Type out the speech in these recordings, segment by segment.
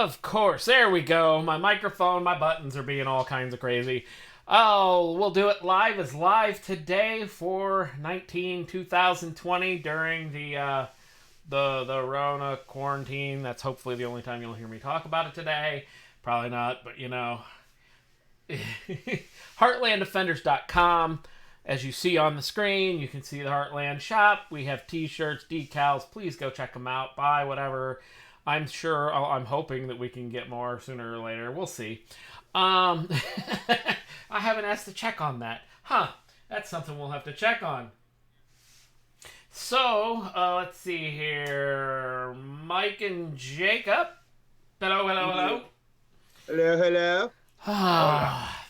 Of course, there we go. My microphone, my buttons are being all kinds of crazy. Oh, we'll do it live as live today for 2020 during the Rona quarantine. That's hopefully the only time you'll hear me talk about it today. Probably not, but heartlanddefenders.com. As you see on the screen, you can see the Heartland shop. We have t-shirts, decals. Please go check them out. Buy whatever. I'm hoping that we can get more sooner or later. We'll see. I haven't asked to check on that. That's something we'll have to check on. So, let's see here. Mike and Jacob. Hello, hello, hello. Hello, hello.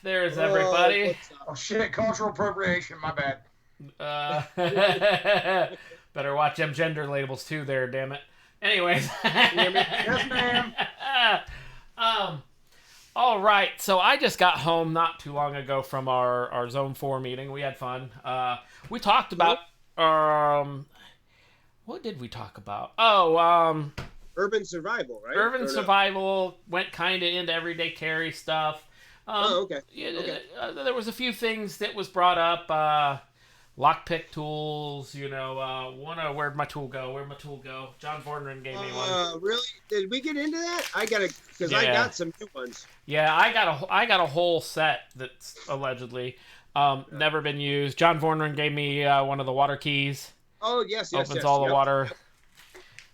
There's everybody. Oh, shit, cultural appropriation, my bad. Better watch them gender labels too there, damn it. Anyways. Yes, ma'am. All right, so I just got home not too long ago from our Zone 4 meeting. We had fun. We talked about... what did we talk about? Urban survival, right? Urban survival, went kind of into everyday carry stuff. Okay. There was a few things that was brought up. Lockpick tools, where'd my tool go? Where'd my tool go? John Vordren gave me one. Really? Did we get into that? I got some new ones. Yeah, I got a whole set that's allegedly never been used. John Vordren gave me one of the water keys. Oh yes, opens all the water.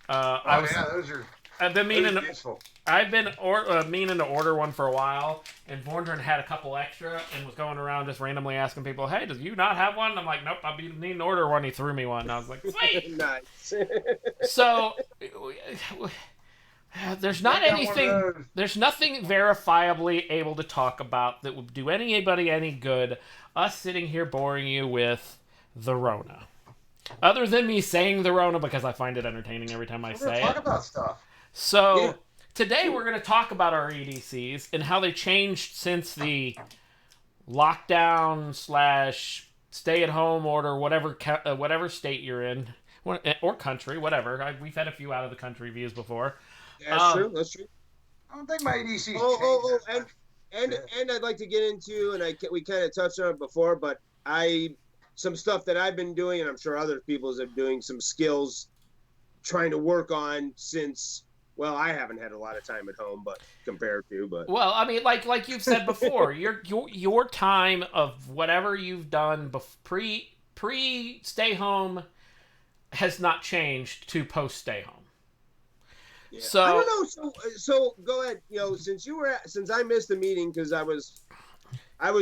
Those are. I've been meaning useful. meaning to order one for a while, and Vordren had a couple extra and was going around just randomly asking people, "Hey, do you not have one?" And I'm like, "Nope, I've been needing to order one." He threw me one, and I was like, "Sweet." Nice. So there's not anything. There's nothing verifiably able to talk about that would do anybody any good. Us sitting here boring you with the Rona. Other than me saying the Rona because I find it entertaining every time I say it. Talk about stuff. So today we're going to talk about our EDCs and how they changed since the lockdown / stay-at-home order, whatever state you're in, or country, whatever. We've had a few out of the country views before. That's true. That's true. I don't think my EDC. And I'd like to get into, and we kind of touched on it before, but some stuff that I've been doing, and I'm sure other people have been doing, some skills trying to work on since. Well, I haven't had a lot of time at home, but well, I mean, like you've said before, your time of whatever you've done pre stay home has not changed to post stay home. Yeah. So I don't know. So go ahead. Since I missed the meeting because I was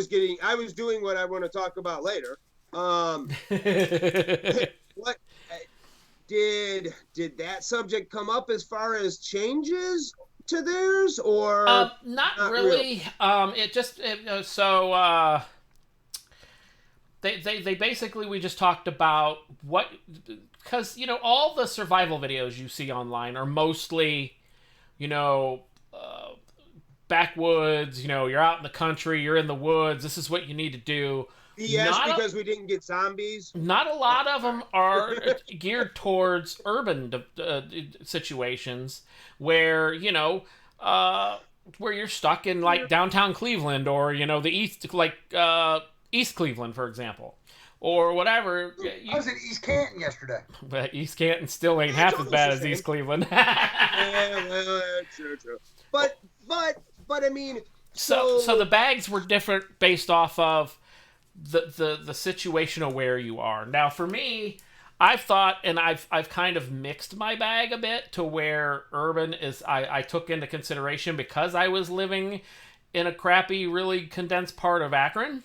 doing what I want to talk about later. What? Did that subject come up as far as changes to theirs, or not really? They basically, we just talked about what, because all the survival videos you see online are mostly backwoods. You're out in the country, you're in the woods, this is what you need to do. Yes, because we didn't get zombies. Not a lot of them are geared towards urban situations where, where you're stuck in like downtown Cleveland or, the East, like East Cleveland, for example, or whatever. I was in East Canton yesterday. But East Canton still ain't half as bad as East Cleveland. Yeah, well, true. But I mean, so the bags were different based off of the situation of where you are. Now for me, I've thought, and I've kind of mixed my bag a bit to where urban is I took into consideration because I was living in a crappy, really condensed part of Akron.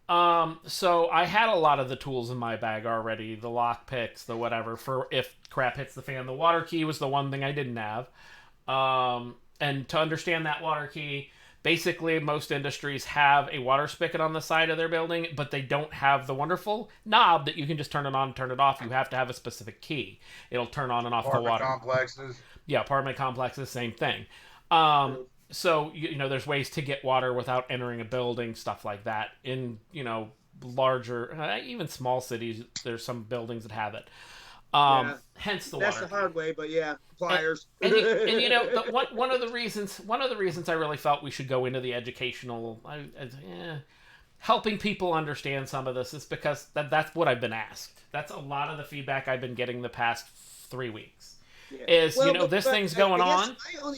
So I had a lot of the tools in my bag already, the lock picks, the whatever, for if crap hits the fan. The water key was the one thing I didn't have. And to understand that water key, basically, most industries have a water spigot on the side of their building, but they don't have the wonderful knob that you can just turn it on and turn it off. You have to have a specific key. It'll turn on and off the water. Complexes. Yeah, apartment complexes, same thing. So, there's ways to get water without entering a building, stuff like that. In, larger, even small cities, there's some buildings that have it. Yeah. Hence the That's water the key. hard way, but yeah, pliers. And you know, one of the reasons I really felt we should go into the educational, helping people understand some of this is because that's what I've been asked. That's a lot of the feedback I've been getting the past 3 weeks. Yeah. Is Well, this thing's I going guess on?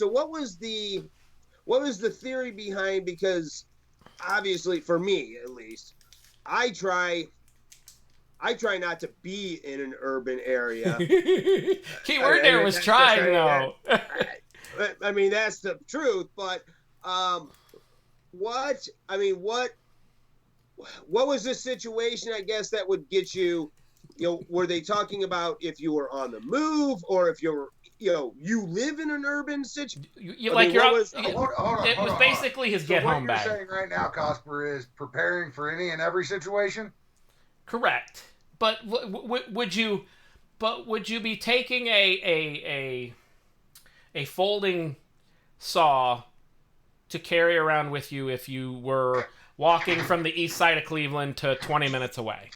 What was the theory behind? Because obviously, for me at least, I try not to be in an urban area. Keyword there was trying though. I mean, that's the truth. But what was the situation? I guess that would get you. Were they talking about if you were on the move or if you're, you live in an urban situation? It was Hold basically his get home bag. What you're saying right now, Cosper, is preparing for any and every situation? Correct. But would you be taking a folding saw to carry around with you if you were walking from the east side of Cleveland to 20 minutes away?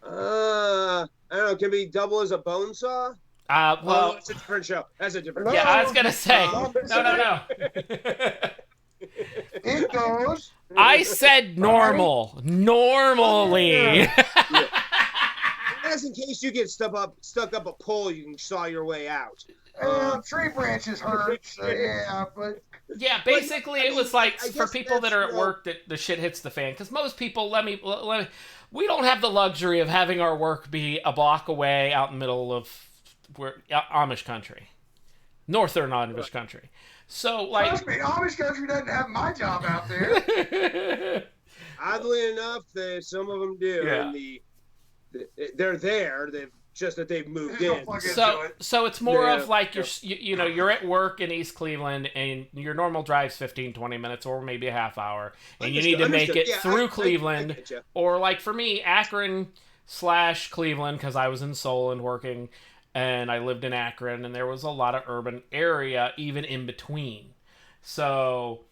I don't know. Can it be double as a bone saw? Well, it's a different show. That's a different. Yeah, I was gonna say. No. It goes. I said normal. Normally. Yeah. Just in case you get stuck up a pole, you can saw your way out. Tree branches hurt. So yeah, but yeah, basically it was like I for guess people that are at work that the shit hits the fan. Because most people, we don't have the luxury of having our work be a block away out in the middle of Amish country, northern Amish country. So like, trust me, Amish country doesn't have my job out there. Oddly enough, some of them do. Yeah. And they're there. They've moved in. So it's more of like you're at work in East Cleveland and your normal drive's 15-20 minutes or maybe a half hour, and you need to make it through Cleveland, or like for me, Akron/Cleveland, because I was in Solon working and I lived in Akron, and there was a lot of urban area even in between. So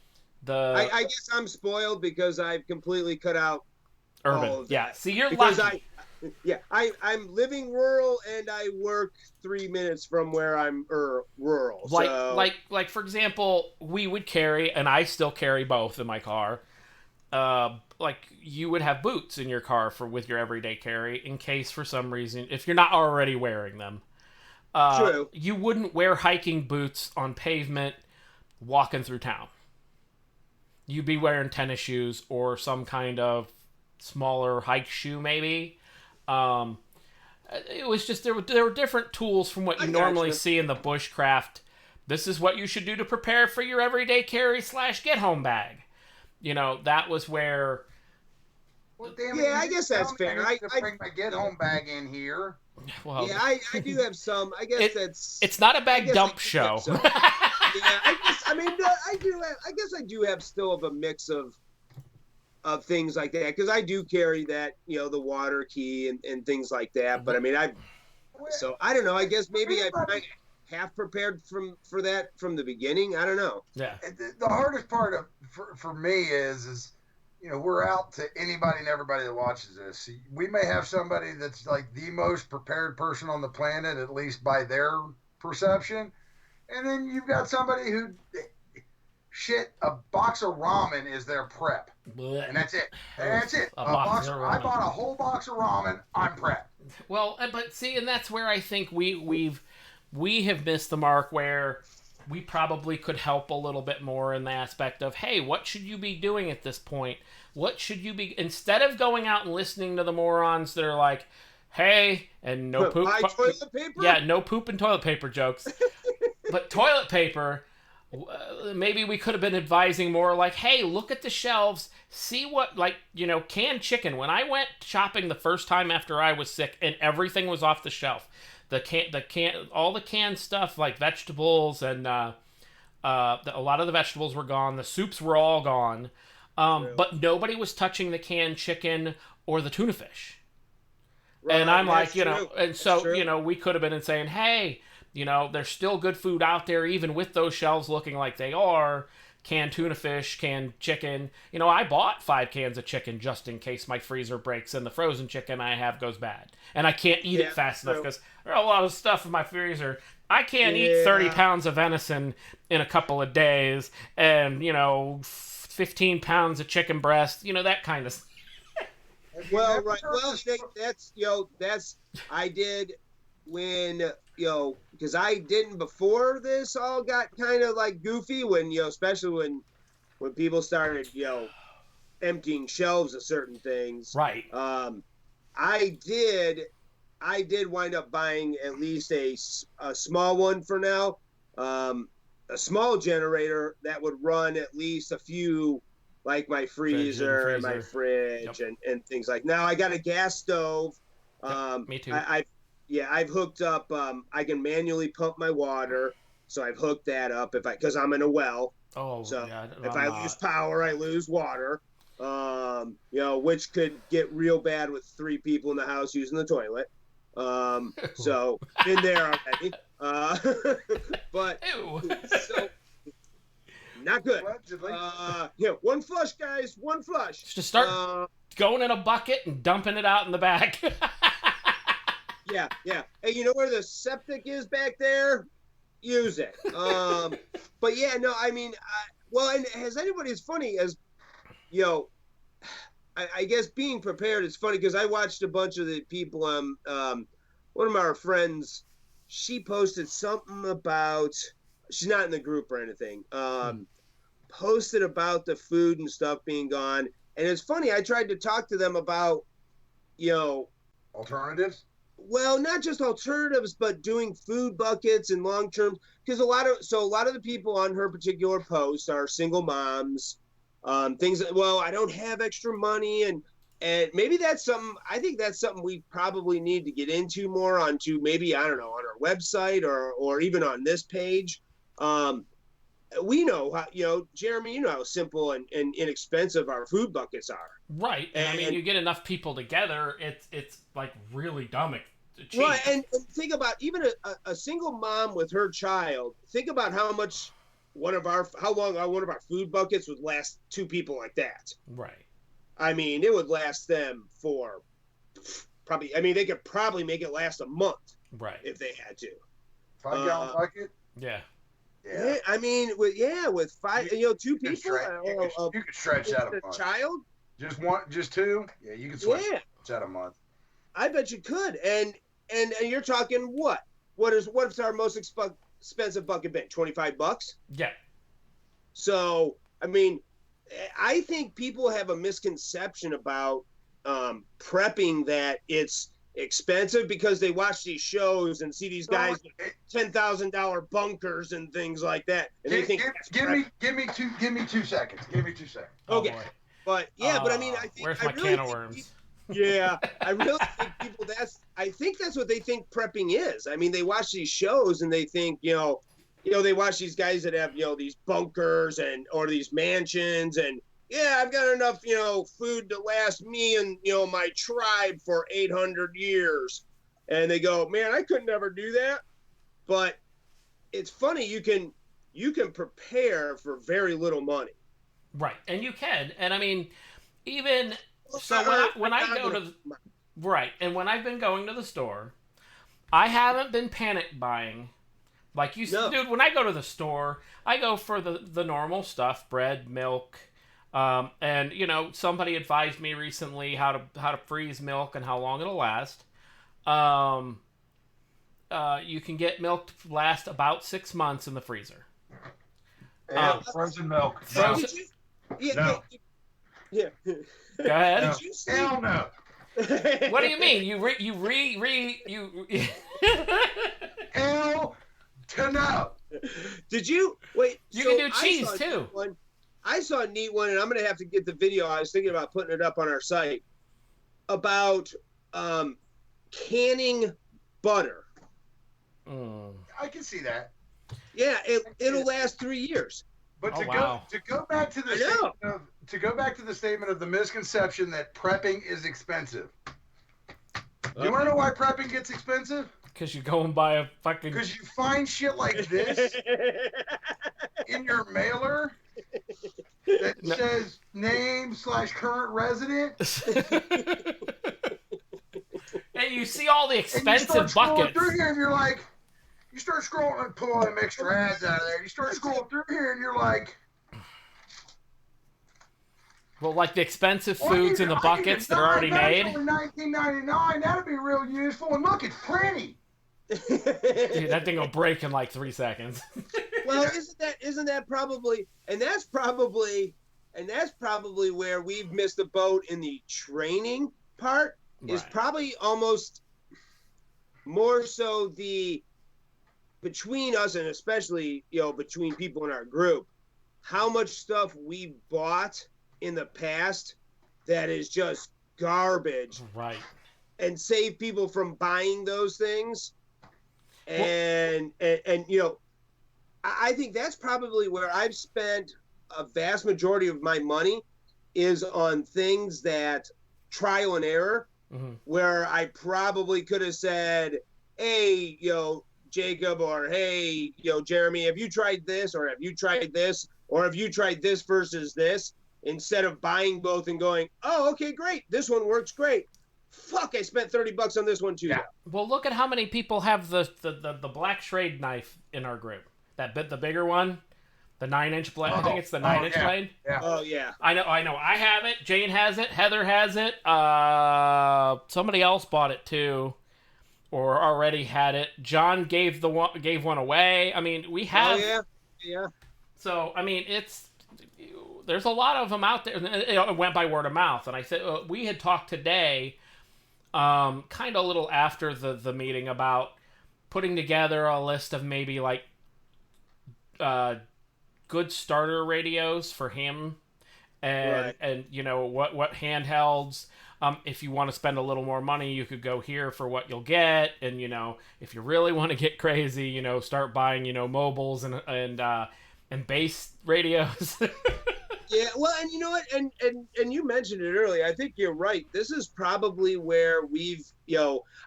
I guess I'm spoiled because I've completely cut out urban. All of that. Yeah, see, you're because lucky. I'm living rural and I work 3 minutes from where I'm rural. Like for example, we would carry, and I still carry both in my car. Like you would have boots in your car with your everyday carry in case for some reason, if you're not already wearing them. True. You wouldn't wear hiking boots on pavement walking through town. You'd be wearing tennis shoes or some kind of smaller hike shoe maybe. It was just there were different tools from what you normally see in the bushcraft. This is what you should do to prepare for your everyday carry / get home bag. That was where. Well, damn yeah, I guess that's fair. I bring my get home bag in here. Well, yeah, I do have some. I guess it's not a bag dump show. Yeah, I do have still a mix of things like that, because I do carry that, the water key and things like that. But I mean, I don't know. I guess maybe I half prepared for that from the beginning. I don't know. Yeah. The hardest part for me is we're out to anybody and everybody that watches this. We may have somebody that's like the most prepared person on the planet, at least by their perception, and then you've got somebody who. A box of ramen is their prep. Blech. And that's it. I bought a whole box of ramen. I'm prepped. Well, but see, and that's where I think we have missed the mark, where we probably could help a little bit more in the aspect of, hey, what should you be doing at this point? What should you be, instead of going out and listening to the morons that are like, hey, and no poop. Buy toilet paper? Yeah, no poop and toilet paper jokes. But toilet paper, maybe we could have been advising more like, hey, look at the shelves, see what, canned chicken. When I went shopping the first time after I was sick and everything was off the shelf, all the canned stuff like vegetables and a lot of the vegetables were gone, the soups were all gone, but nobody was touching the canned chicken or the tuna fish. Right, and I'm like, and so, we could have been saying, hey, there's still good food out there, even with those shelves looking like they are. canned tuna fish, canned chicken. You know, I bought 5 cans of chicken just in case my freezer breaks and the frozen chicken I have goes bad. And I can't eat it fast enough because there's a lot of stuff in my freezer. I can't eat 30 pounds of venison in a couple of days and, 15 pounds of chicken breast, that kind of stuff. Well, right. Well, that's I did when, because I didn't before this all got kind of like goofy when, especially when people started, emptying shelves of certain things. Right. I did wind up buying at least a small one for now, a small generator that would run at least a few, like my freezer and my fridge and things like. Now I got a gas stove. Me too. I've hooked up. I can manually pump my water, so I've hooked that up because I'm in a well. Oh, so yeah, if I lose power, I lose water. Which could get real bad with 3 people in the house using the toilet. So been there already. But so not good. One flush, guys. One flush. Just start going in a bucket and dumping it out in the back. Yeah. Hey, you know where the septic is back there? Use it. But yeah, no, I mean, and has anybody, as funny as, I guess being prepared is funny because I watched a bunch of the people, one of our friends, she posted something about, she's not in the group or anything, posted about the food and stuff being gone. And it's funny, I tried to talk to them about, alternatives? Well, not just alternatives, but doing food buckets and long-term, because a lot of the people on her particular post are single moms, things that, I don't have extra money, and maybe that's something, I think that's something we probably need to get into more onto, maybe, I don't know, on our website or even on this page. We know how, Jeremy, how simple and inexpensive our food buckets are. Right. And I mean, you get enough people together, it's like really dumb cheap. Right. And think about even a single mom with her child. Think about how long one of our food buckets would last 2 people like that. Right. I mean, it would last them for probably, they could probably make it last a month. Right. If they had to. 5-gallon bucket? Yeah. Yeah, I mean, with 5, 2 people, you could stretch out a month. Child, just 2. Yeah, you could stretch out a month. I bet you could, and you're talking what? What's our most expensive bucket been? $25? Yeah. So I mean, I think people have a misconception about prepping, that it's expensive because they watch these shows and see these guys with $10,000 bunkers and things like that, and they think give me 2 seconds. Give me 2 seconds. Okay, but I mean, I think where's my can of worms? Yeah, I really think people. I think that's what they think prepping is. I mean, they watch these shows and they think, they watch these guys that have these bunkers or these mansions and. Yeah, I've got enough, food to last me and, my tribe for 800 years. And they go, man, I could never do that. But it's funny, you can prepare for very little money. Right. And you can. And I mean, even so when I go to right, and when I've been going to the store, I haven't been panic buying. Like you said, dude, when I go to the store, I go for the normal stuff, bread, milk. And somebody advised me recently how to freeze milk and how long it'll last. You can get milk to last about 6 months in the freezer. Frozen milk. No. Yeah. Go ahead. No. Hell no. What do you mean? You Hell to no. Did you wait? You can do cheese too. I saw a neat one, and I'm going to have to get the video. I was thinking about putting it up on our site about canning butter. I can see that. Yeah, it'll last 3 years. But to go back to the statement of the misconception that prepping is expensive. You want to know why prepping gets expensive? Because you go and buy a fucking. Because you find shit like this in your mailer. that says name/current resident. And you see all the And you expensive start scrolling buckets. through here, and you're like, you start scrolling and pull them extra ads out of there. You start scrolling through here, and you're like, Well, like the expensive well, foods in the buckets that are already made. For $19.99, that'd be real useful. And look, it's plenty. Dude, that thing will break in like 3 seconds. Well, isn't that probably, and that's probably where we've missed the boat in the training part. Is Right. probably almost more so between us, and especially between people in our group, how much stuff we bought in the past that is just garbage, Right. and save people from buying those things. And I think that's probably where I've spent a vast majority of my money, is on things that trial and error, where I probably could have said, hey, Jacob, or hey, Jeremy, have you tried this, or have you tried this, or have you tried this versus this, instead of buying both and going, oh, okay, great, this one works great. Fuck, I spent $30 on this one too. Yeah. Well, look at how many people have the black Schrade knife in our group. The bigger one, the 9-inch blade. I think it's the 9-inch blade. Yeah. Oh yeah. I know. I have it. Jane has it. Heather has it. Somebody else bought it too, or already had it. John gave one away. I mean, we have. Oh yeah. So I mean, there's a lot of them out there. It went by word of mouth, and I said we had talked today, kind of a little after the meeting, about putting together a list of maybe like good starter radios for him, and Right. and what handhelds. If you want to spend a little more money, you could go here for what you'll get, and if you really want to get crazy, start buying mobiles and base radios. Yeah, well, and you know what, and you mentioned it earlier. I think you're right. This is probably where we've,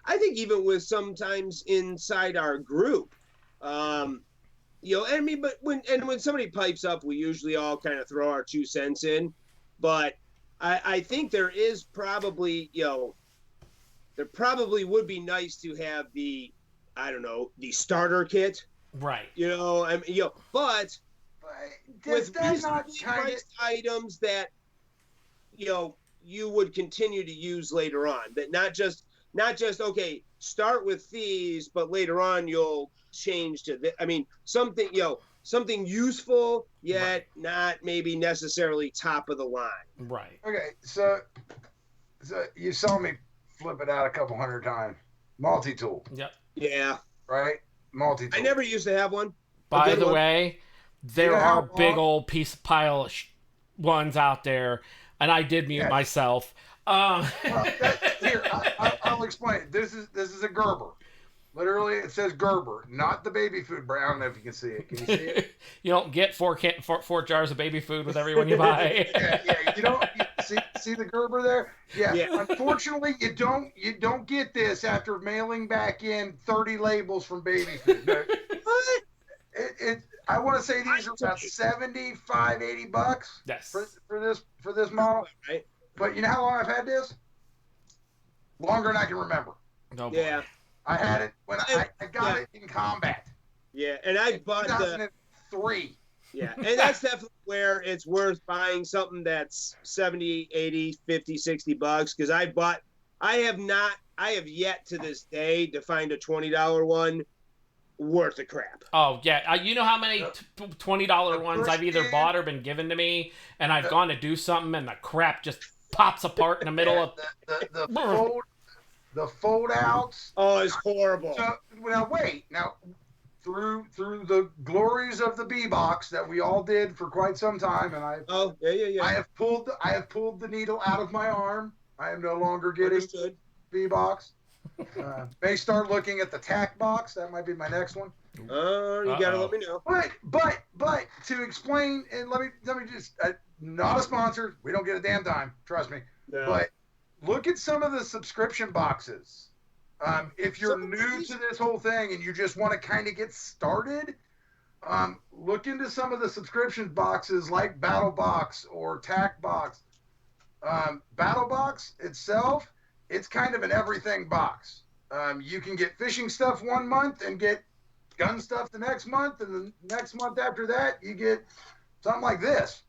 I think even with sometimes inside our group, I mean, but when somebody pipes up, we usually all kind of throw our 2 cents in. But I think there is probably, there probably would be nice to have the starter kit, Right. but with That's not reasonably kind of. priced items that you would continue to use later on, that not just okay, start with these, but later on you'll change to I mean, something useful, yet not maybe necessarily top of the line. Right. Okay, so you saw me flip it out a couple hundred times. Multi-tool, Yep. Yeah, right? Multi-tool. I never used to have one. By good the one. way, there You know how are big long- old pile of ones out there, and I did mute Yes. myself. Well, here, I'll explain. This is a Gerber. Literally, it says Gerber, not the baby food brand. I don't know if you can see it. Can you see it? You don't get four jars of baby food with every one you buy. Yeah. You don't see the Gerber there? Yeah. Yeah. Unfortunately, you don't get this after mailing back in 30 labels from baby food. No, What? I want to say these are about $75, $80 Yes. for this model. Right? But you know how long I've had this? Longer than I can remember. Oh, boy. Yeah, I had it when I got it in combat. yeah, and I In bought the 2003. yeah, and that's definitely where it's worth buying something that's 70, 80, 50, 60 bucks, because I have yet to this day to find a $20 one worth of crap. Oh yeah, you know how many $20 ones I've either first bought or been given to me, and I've gone to do something, and the crap just pops apart in the middle of. The fold outs. Oh, it's horrible. So now through the glories of the B box that we all did for quite some time, and I Yeah. have pulled the needle out of my arm. I am no longer getting Understood. B box. May start looking at the TAC box. That might be my next one. Oh, you gotta let me know. But to explain, and let me just not a sponsor. We don't get a damn dime. Trust me. No. But look at some of the subscription boxes. If you're Some of new these- to this whole thing and you just want to kind of get started, Look into some of the subscription boxes like Battle Box or Tac Box. Battle Box itself, it's kind of an everything box. You can get fishing stuff one month and get gun stuff the next month, and the next month after that, you get something like this.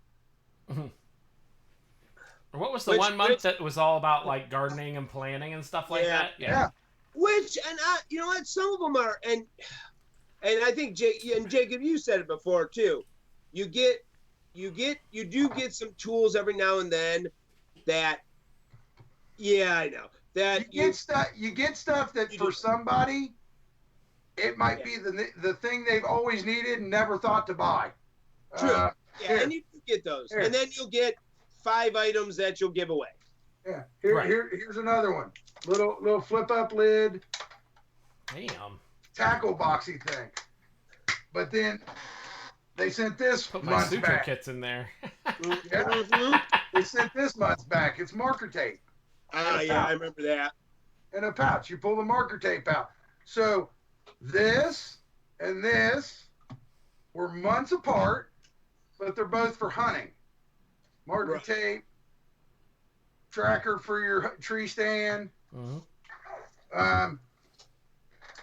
What was the one month that was all about like gardening and planning and stuff like that? Yeah. Which, and you know what, some of them are, and I think Jacob, you said it before too. You do get some tools every now and then that, I know that you get stuff that for somebody, it might be the thing they've always needed and never thought to buy. True. And you get those, and then you'll get 5 items that you'll give away. Yeah. Here's another one. Little flip up lid. Damn. Tackle boxy thing. But then they sent this Put my months suture back. kits in there. They sent this months back. It's marker tape. I remember that. In a pouch. You pull the marker tape out. So this and this were months apart, but they're both for hunting. Marker tape, tracker for your tree stand.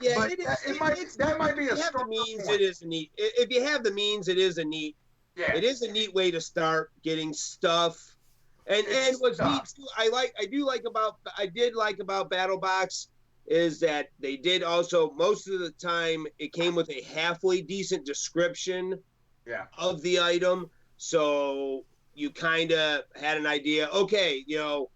Yeah, but that might be a start. It is neat. If you have the means, it is a neat. Yeah. It is a neat way to start getting stuff. And what's neat too, I did like about Battle Box is that they did also, most of the time it came with a halfway decent description of the item. So you kind of had an idea. Okay, you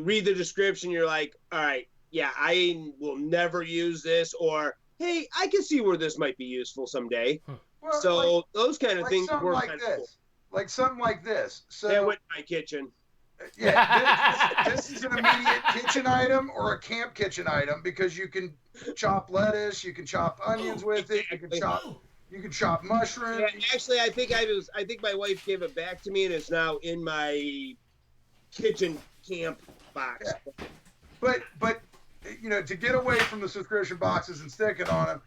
read the description, you're like, all right, yeah, I will never use this, or hey, I can see where this might be useful someday. Well, so those kind of things work like kind this. of cool. Like something like this. So that went in my kitchen. Yeah, this is an immediate kitchen item or a camp kitchen item because you can chop lettuce, you can chop onions with it, you can chop mushrooms. Yeah, actually, I think my wife gave it back to me, and it's now in my kitchen camp box. Yeah. But to get away from the subscription boxes and sticking on them,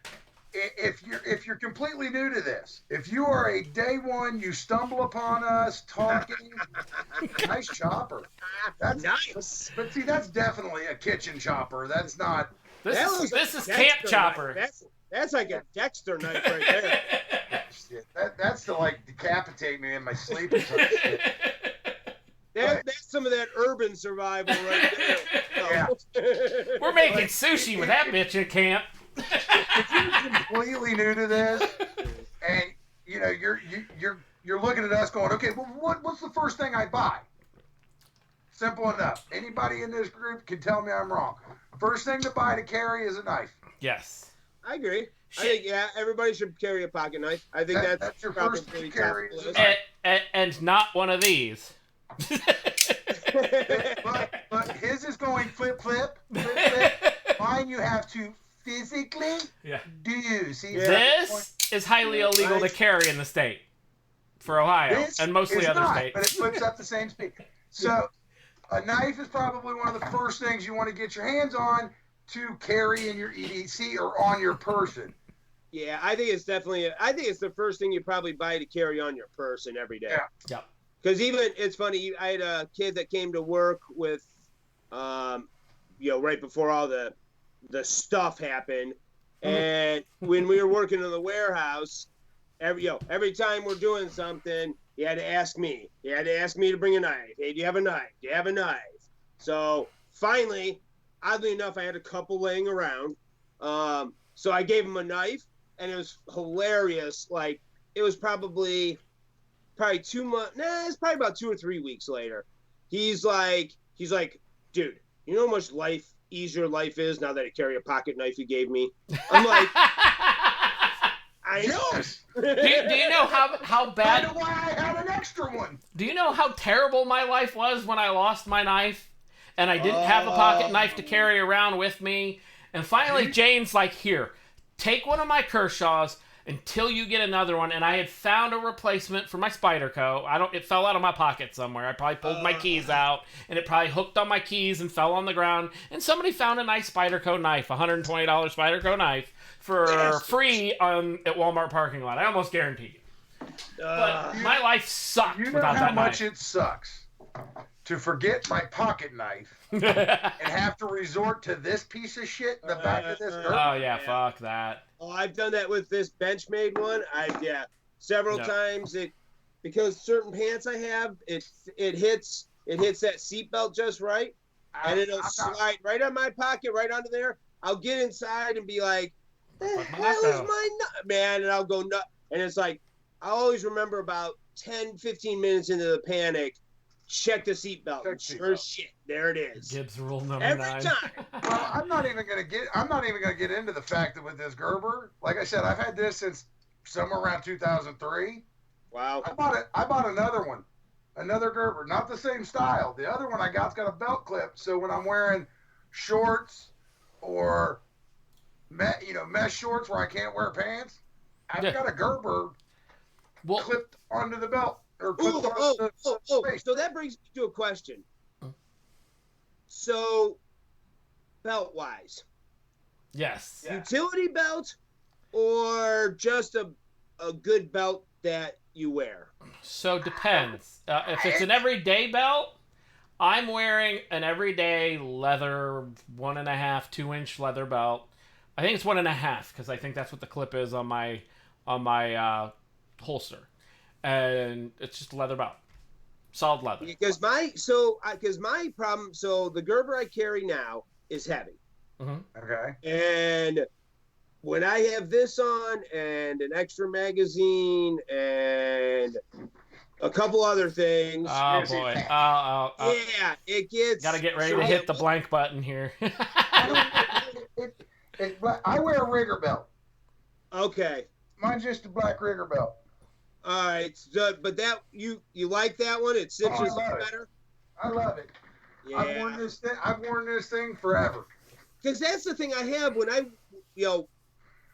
if you're completely new to this, if you are a day one, you stumble upon us talking, nice chopper. That's nice. But see, that's definitely a kitchen chopper. That's not. This is camp chopper. That's like a Dexter knife right there. That's to like decapitate me in my sleep or something. That's some of that urban survival right there. Yeah. We're making sushi with that bitch in camp. If you're completely new to this, and you're looking at us going, okay, well, what's the first thing I buy? Simple enough. Anybody in this group can tell me I'm wrong. First thing to buy to carry is a knife. Yes. I agree. I think everybody should carry a pocket knife. I think that's your first thing to carry. And not one of these. but his is going flip. Mine you have to physically do. See, this is highly illegal to carry in the state for Ohio and mostly other states. But it flips up the same speed. So a knife is probably one of the first things you want to get your hands on to carry in your EDC or on your person. Yeah, I think it's the first thing you probably buy to carry on your person every day. Yeah. Because it's funny, I had a kid that came to work with, right before all the stuff happened, and when we were working in the warehouse, every time we're doing something, he had to ask me. He had to ask me to bring a knife. Hey, do you have a knife? Do you have a knife? So finally, oddly enough, I had a couple laying around. So I gave him a knife, and it was hilarious. Like, it was probably 2 months. Nah, it's probably about 2 or 3 weeks later. He's like, dude, you know how much easier life is now that I carry a pocket knife you gave me? I'm like, I know. Do you know how bad? That's why I had an extra one. Do you know how terrible my life was when I lost my knife, and I didn't have a pocket knife to carry around with me? And finally, Jane's like, "Here, take one of my Kershaws, until you get another one. And I had found a replacement for my Spyderco. It fell out of my pocket somewhere. I probably pulled my keys out, and it probably hooked on my keys and fell on the ground. And somebody found a nice Spyderco knife, $120 Spyderco knife, for free at Walmart parking lot. I almost guarantee you. But my life sucked You know without how that much knife. it sucks to forget my pocket knife and have to resort to this piece of shit in the back of this Gerber? Oh yeah, fuck that. Oh, I've done that with this Benchmade one. Several times because certain pants I have, it hits that seatbelt just right, and it'll slide right on my pocket, right onto there. I'll get inside and be like, "The hell is my nut, man?" And I'll go nut, and it's like I always remember about 10, 15 minutes into the panic. Check the seatbelt. Sure as shit, there it is. Gibbs rule number Every 9. time. Well, I'm not even gonna get into the fact that with this Gerber, like I said, I've had this since somewhere around 2003. Wow. I bought another Gerber, not the same style. The other one I got's got a belt clip, so when I'm wearing shorts or mesh shorts where I can't wear pants, I've got a Gerber clipped onto the belt. So that brings me to a question. So, belt-wise, Yes. utility belt or just a good belt that you wear? So depends. If it's an everyday belt, I'm wearing an everyday leather 1.5, 2-inch leather belt. I think it's 1.5 because I think that's what the clip is on my holster, and it's just a leather belt, solid leather. Because my problem, so the Gerber I carry now is heavy. Mm-hmm. Okay. And when I have this on and an extra magazine and a couple other things. Oh boy. Yeah, it gets. Gotta get ready to hit the blank button here. I wear a rigger belt. Okay. Mine's just a black rigger belt. All right, but that you like that one? It cinches better. I love it. Yeah. I've worn this thing forever. Because that's the thing I have when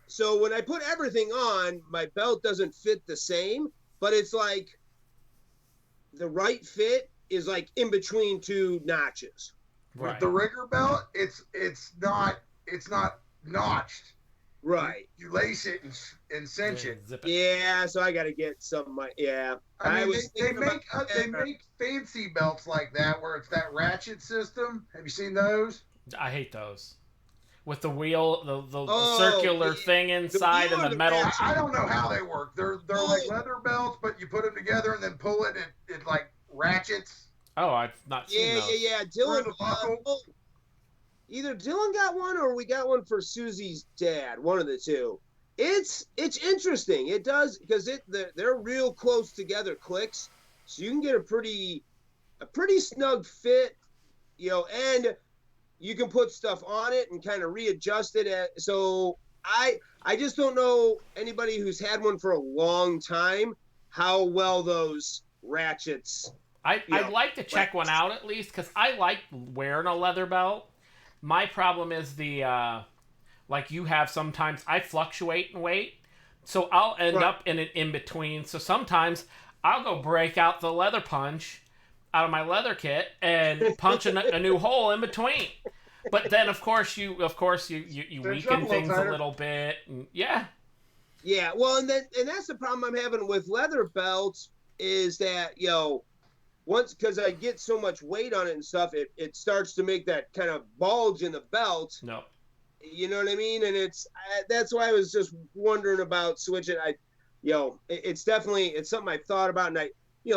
so when I put everything on, my belt doesn't fit the same, but it's like the right fit is like in between two notches. Right. With the rigger belt, it's not notched. Right. You lace it and cinch it. Zip it. Yeah, so I got to get some. Yeah. I mean, they make fancy belts like that where it's that ratchet system. Have you seen those? I hate those. With the wheel, the circular thing inside and the metal. I don't know how they work. They're like leather belts, but you put them together and then pull it, and it like ratchets. Oh, I've not seen those. Yeah. Dylan, either Dylan got one or we got one for Susie's dad. One of the two. It's interesting. It does because they're real close together clicks, so you can get a pretty snug fit, and you can put stuff on it and kind of readjust it. So I just don't know anybody who's had one for a long time how well those ratchets. I'd like to check one out at least because I like wearing a leather belt. My problem is like you have sometimes I fluctuate in weight, so I'll end up in an in-between. So sometimes I'll go break out the leather punch out of my leather kit and punch a new hole in between. But then of course you weaken things a little bit. And, yeah. Well, and that's the problem I'm having with leather belts is that once because I get so much weight on it and stuff, it starts to make that kind of bulge in the belt. No. You know what I mean? And that's why I was just wondering about switching. It's definitely something I thought about, and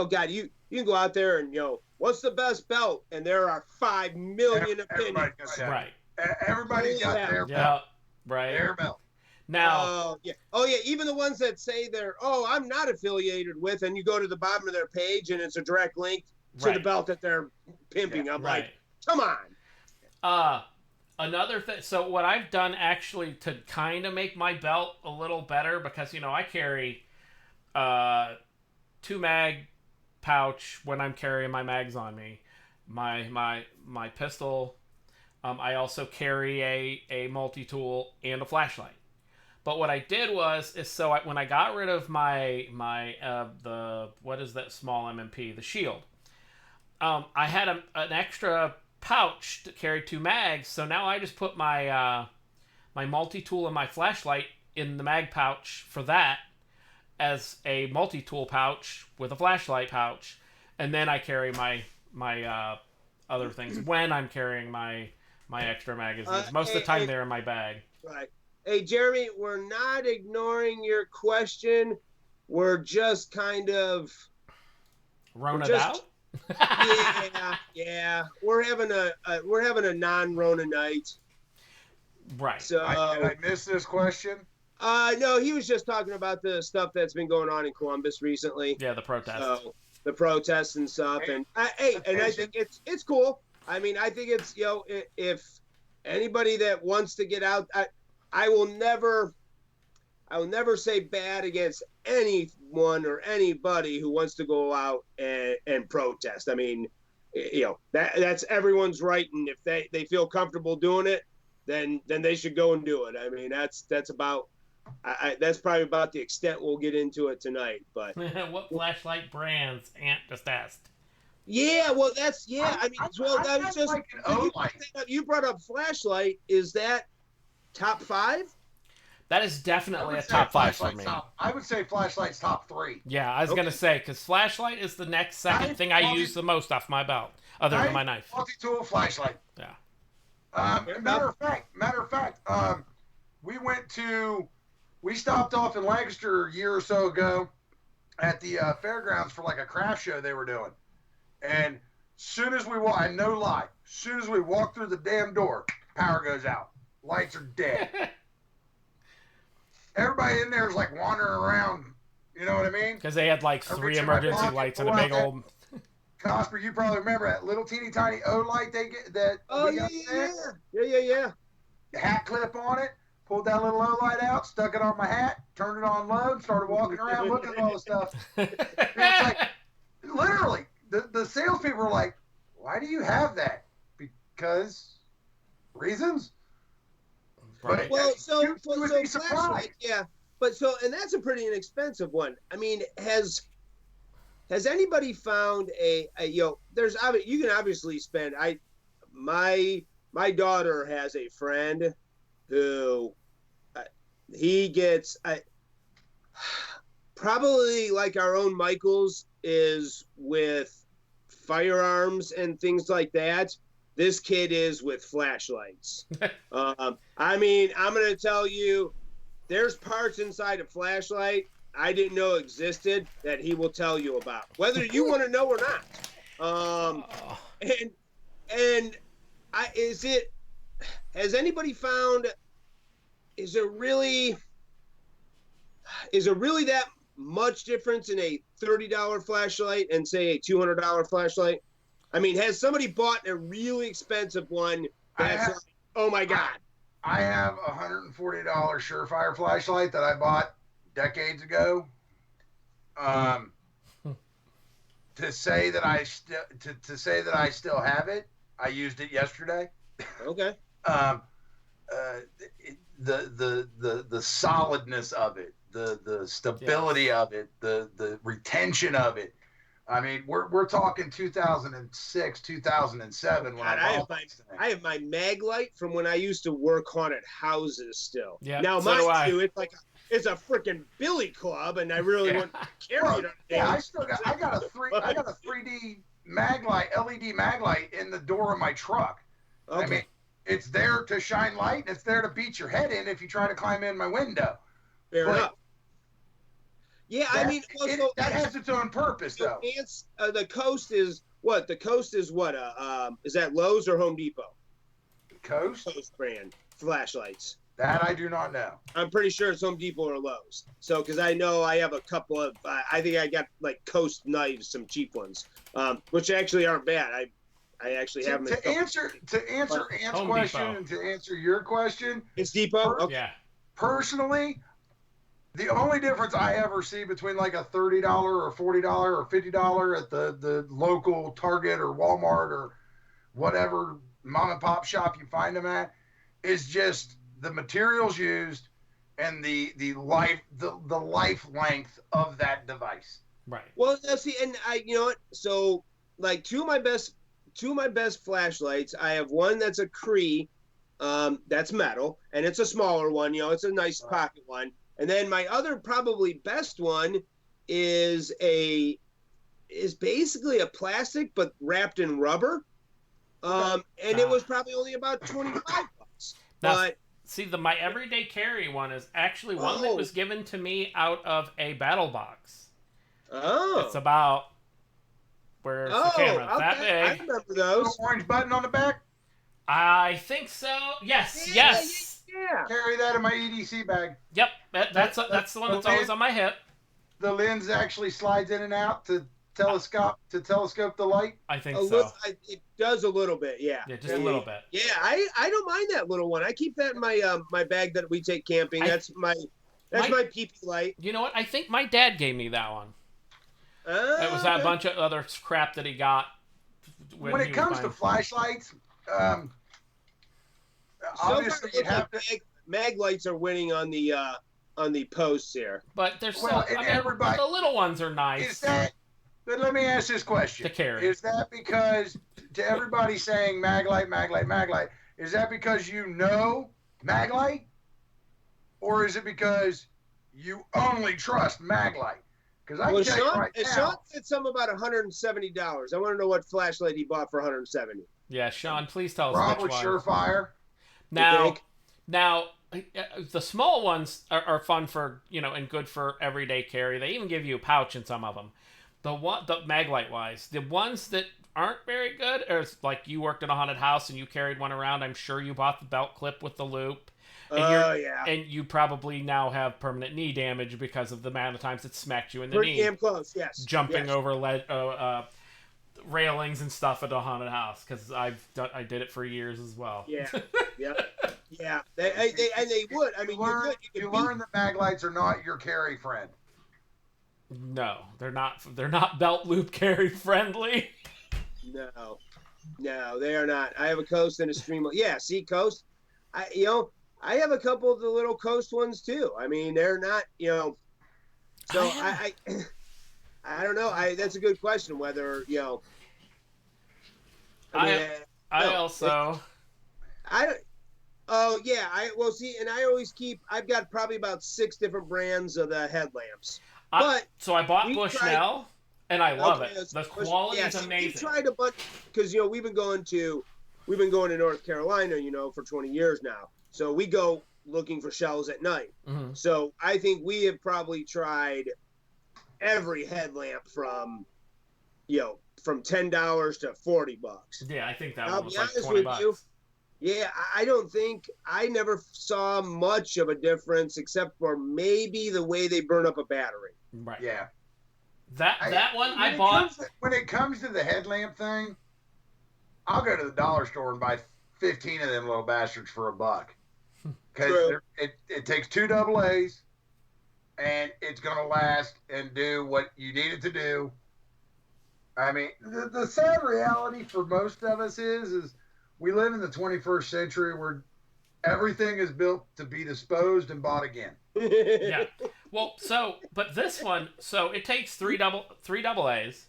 God, you can go out there and what's the best belt, and there are 5 million opinions. Right. Everybody's got their belt. Yeah. Right. Their belt. Now. Oh yeah. Even the ones that say I'm not affiliated with, and you go to the bottom of their page and it's a direct link to the belt that they're pimping. I'm like, come on. Another thing, so what I've done actually to kind of make my belt a little better, because I carry 2 mag pouch when I'm carrying my mags on me, my pistol. I also carry a multi-tool and a flashlight. But what I did was when I got rid of the what is that small M&P, the shield, I had an extra pouch to carry 2 mags. So now I just put my my multi-tool and my flashlight in the mag pouch for that as a multi-tool pouch with a flashlight pouch, and then I carry my other things when I'm carrying my extra magazines. Most of the time they're in my bag. Right. Hey, Jeremy, we're not ignoring your question. We're just kind of Rona out. Yeah. We're having a non-Rona night. Right. So did I miss this question? No, he was just talking about the stuff that's been going on in Columbus recently. Yeah, the protests. So, the protests and stuff, and I think it's cool. I mean, I think it's, if anybody that wants to get out, I will never say bad against anyone or anybody who wants to go out and protest. I mean, that's everyone's right, and if they feel comfortable doing it, then they should go and do it. I mean, that's about. That's probably about the extent we'll get into it tonight. But what flashlight brands? Aunt just asked. Yeah, well, that's I mean, that's just like an you brought up flashlight. Is that top 5? That is definitely a top 5 for me. I would say flashlight's top 3. Yeah, I was gonna say, because flashlight is the next second thing I use the most off my belt, other than my knife. Multi-tool flashlight. Yeah. Matter of fact, we stopped off in Lancaster a year or so ago at the fairgrounds for like a craft show they were doing. And soon as we walk through the damn door, power goes out. Lights are dead. Everybody in there is like wandering around. You know what I mean? Because they had like 3 emergency lights and a big old. Cosper, you probably remember that little teeny tiny O light they get that. Oh, yeah. Hat clip on it. Pulled that little O light out, stuck it on my hat, turned it on low, started walking around looking at all the stuff. It's like, literally, the salespeople were like, "Why do you have that?" Because reasons. Right. Well, so flashlight, yeah. But and that's a pretty inexpensive one. I mean, has anybody found there's you can obviously spend. My daughter has a friend who he gets probably like our own Michael's is with firearms and things like that. This kid is with flashlights. I mean, I'm going to tell you, there's parts inside a flashlight I didn't know existed that he will tell you about, whether you want to know or not. Has anybody found, is there really that much difference in a $30 flashlight and say a $200 flashlight? I mean, has somebody bought a really expensive one that's oh my God? I have a $140 Surefire flashlight that I bought decades ago. To say that I still have it, I used it yesterday. Okay. The solidness of it, the stability of it, the retention of it. I mean, we're talking 2006, 2007 when I have my mag light from when I used to work haunted houses still. Yeah. Now so mind you, it's a freaking billy club, and I really want to carry it on. Yeah, I got a 3D mag light, LED mag light in the door of my truck. Okay. I mean, it's there to shine light, and it's there to beat your head in if you try to climb in my window. Fair enough. Yeah, I mean, that has its own purpose, though. The Coast is what? The Coast is what? Is that Lowe's or Home Depot? Coast brand flashlights. That I do not know. I'm pretty sure it's Home Depot or Lowe's. So, because I know I have a couple of, I think I got like Coast knives, some cheap ones, which actually aren't bad. I actually have them. To answer Ant's question and to answer your question, it's Depot. Okay. Yeah. Personally, the only difference I ever see between like a $30 or $40 or $50 at the local Target or Walmart or whatever mom and pop shop you find them at is just the materials used and the life length of that device. Right. Well, now see, and you know what? So, like, two of my best flashlights. I have one that's a Cree, that's metal, and it's a smaller one. You know, it's a nice pocket one. And then my other probably best one is basically a plastic but wrapped in rubber. And it was probably only about $25. Now, But see, my everyday carry one is actually one that was given to me out of a battle box. It's about where's the camera? Okay. That big. I remember those. Orange button on the back. I think so. Yes. Yes. Yeah. Carry that in my EDC bag. Yep. That's the one that's always on my hip. The lens actually slides in and out to telescope the light. I think so. It does a little bit, yeah. Yeah, just a little bit. Yeah, I don't mind that little one. I keep that in my my bag that we take camping. That's my PP light. You know what? I think my dad gave me that one. It was that bunch of other crap that he got. When it comes to flashlights, obviously you have to. Mag lights are winning on the posts here. But there's everybody. The little ones are nice. But let me ask this question: to carry. Is that because to everybody saying Maglite, Maglite, Maglite? Is that because you know Maglite, or is it because you only trust Maglite? Because I can tell you right now. Sean said something about $170. I want to know what flashlight he bought for $170. Yeah, Sean, please tell us Probably which one. Surefire. Now, the small ones are fun for, and good for everyday carry. They even give you a pouch in some of them. The Maglite wise, the ones that aren't very good are like you worked in a haunted house and you carried one around. I'm sure you bought the belt clip with the loop. Yeah. And you probably now have permanent knee damage because of the amount of times it smacked you in the knee. Pretty damn close, yes. Jumping over railings and stuff at a haunted house, because I did it for years as well. Yeah, yeah. They would. I mean, you learn that Maglites are not your carry friend. No, they're not. They're not belt loop carry friendly. No, they are not. I have a Coast and a Stream. Yeah, see, Coast. I have a couple of the little Coast ones too. I mean, they're not, So I don't know. That's a good question. Whether Oh yeah. And I always I've got probably about 6 different brands of the headlamps. So I bought Bushnell, and I love it. The quality is amazing. We tried a bunch because we've been going to North Carolina, for 20 years now. So we go looking for shells at night. Mm-hmm. So I think we have probably tried every headlamp from $10 to $40. Yeah, I think that one was like $20. Yeah, I never saw much of a difference except for maybe the way they burn up a battery. Right. Yeah. That one I bought. When it comes to the headlamp thing, I'll go to the dollar store and buy 15 of them little bastards for $1. Because it takes 2 AA's, and it's going to last and do what you need it to do. I mean, the sad reality for most of us is we live in the 21st century where everything is built to be disposed and bought again. Yeah. Well, but this one, it takes 3 AA's.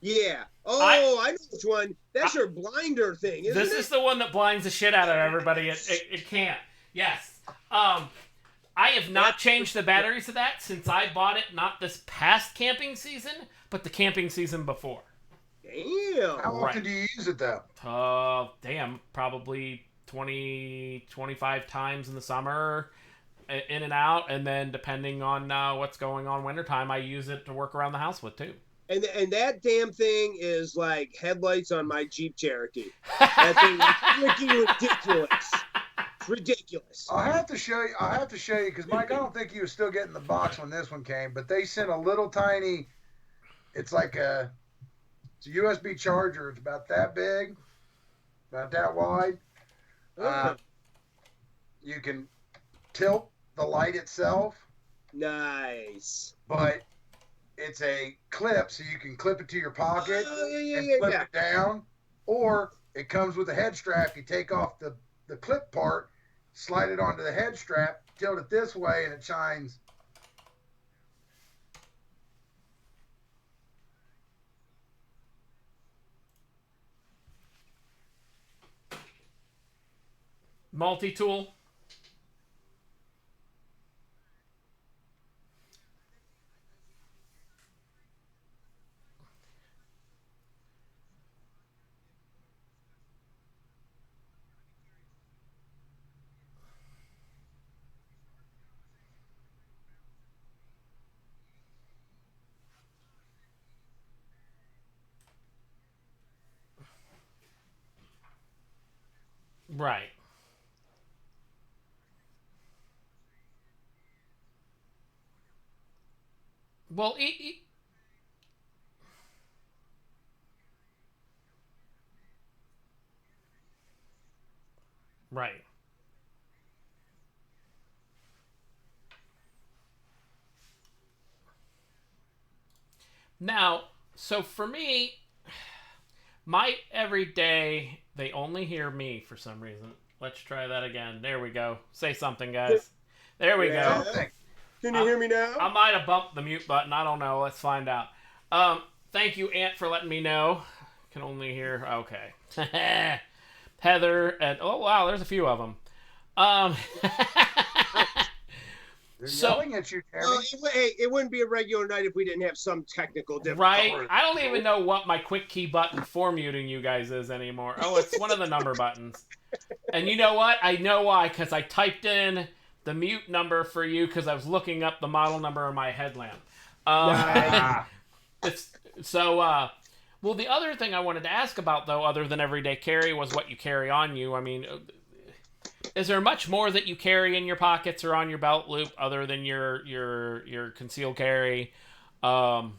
Yeah. Oh, I know which one. That's your blinder thing, isn't it? This is the one that blinds the shit out of everybody. It can't. Yes. I have not changed the batteries of that since I bought it, not this past camping season, but the camping season before. Damn. How often do you use it, though? Probably 20, 25 times in the summer, in and out, and then depending on what's going on wintertime, I use it to work around the house with, too. And that damn thing is like headlights on my Jeep Cherokee. That thing is freaking ridiculous. It's ridiculous. I'll have to show you because Mike, I don't think you were still getting the box when this one came, but they sent a little tiny. It's like it's a USB charger. It's about that big, about that wide. You can tilt the light itself. Nice. But it's a clip, so you can clip it to your pocket and flip it down, or it comes with a head strap. You take off the clip part, slide it onto the head strap, tilt it this way and it shines. Multi-tool. Right. Well, right. Now, so for me, my everyday, they only hear me for some reason. Let's try that again. There we go. Say something, guys. There we go. Can you hear me now? I might have bumped the mute button. I don't know. Let's find out. Thank you, Ant, for letting me know. Can only hear. Okay. Heather and oh wow, there's a few of them. They're So- yelling at you, Jeremy. It wouldn't be a regular night if we didn't have some technical difficulty. Right? I don't even know what my quick key button for muting you guys is anymore. Oh, it's one of the number buttons. And you know what? I know why, because I typed in the mute number for you because I was looking up the model number of my headlamp. It's so. Well, the other thing I wanted to ask about, though, other than everyday carry, was what you carry on you. I mean, is there much more that you carry in your pockets or on your belt loop other than your concealed carry? I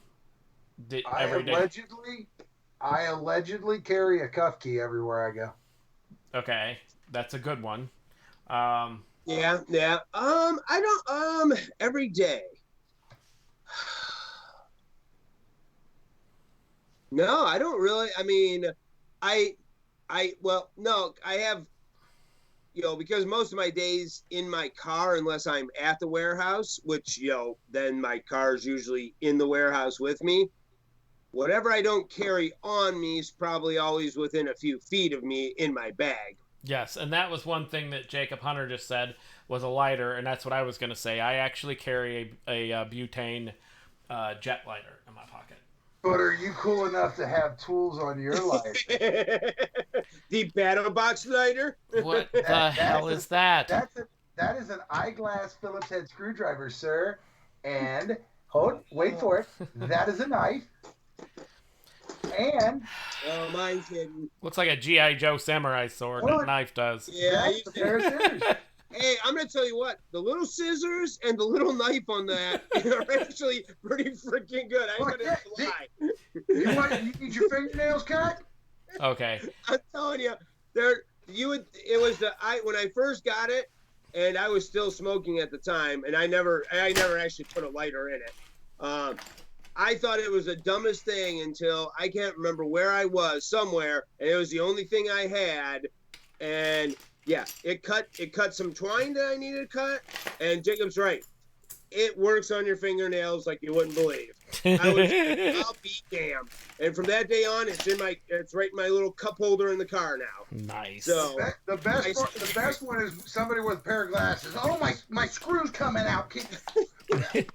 Everyday. allegedly carry a cuff key everywhere I go. Okay, that's a good one. Yeah. I don't. Every day. No, I don't really. I mean, well, no, I have, because most of my days in my car, unless I'm at the warehouse, which, then my car is usually in the warehouse with me. Whatever I don't carry on me is probably always within a few feet of me in my bag. Yes, and that was one thing that Jacob Hunter just said was a lighter, and that's what I was going to say. I actually carry a butane jet lighter in my pocket. But are you cool enough to have tools on your lighter? The battle box lighter? What the hell is that? That is an eyeglass Phillips head screwdriver, sir. And wait for it. That is a knife. And Oh, mine's hidden. Looks like a G.I. Joe samurai sword. That knife does. Yeah, that's a pair of scissors. Hey, I'm gonna tell you what, the little scissors and the little knife on that are actually pretty freaking good. I ain't gonna lie. You need your fingernails cut? Okay. I'm telling you, when I first got it, and I was still smoking at the time, and I never actually put a lighter in it. I thought it was the dumbest thing until I can't remember where I was, somewhere, and it was the only thing I had, and yeah, it cut some twine that I needed to cut, and Jacob's right. It works on your fingernails like you wouldn't believe. I'll be damned. And from that day on, it's right in my little cup holder in the car now. Nice. So The best one is somebody with a pair of glasses. Oh, my screw's coming out.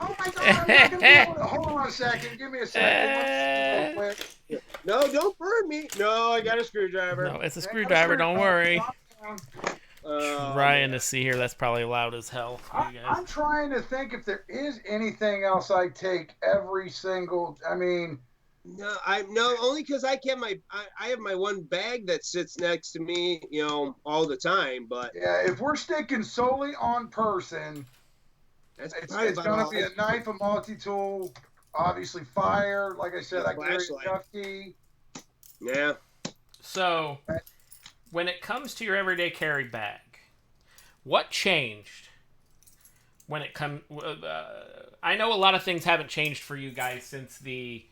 Oh my God! I'm not gonna be able to. Hold on a second. Give me a second. Real quick. no, don't burn me. No, I got a screwdriver. No, it's a screwdriver. Don't worry. Oh, Ryan man. to see here. That's probably loud as hell for you guys. I'm trying to think if there is anything else I take every single. I mean, No, only because I have my one bag that sits next to me, all the time. But yeah, if we're sticking solely on person, that's it's probably going about to be a knife, a multi-tool, obviously fire. Like I said, I carry a Flashlight. cuff key. Yeah. So, when it comes to your everyday carry bag, what changed when it comes? I know a lot of things haven't changed for you guys since the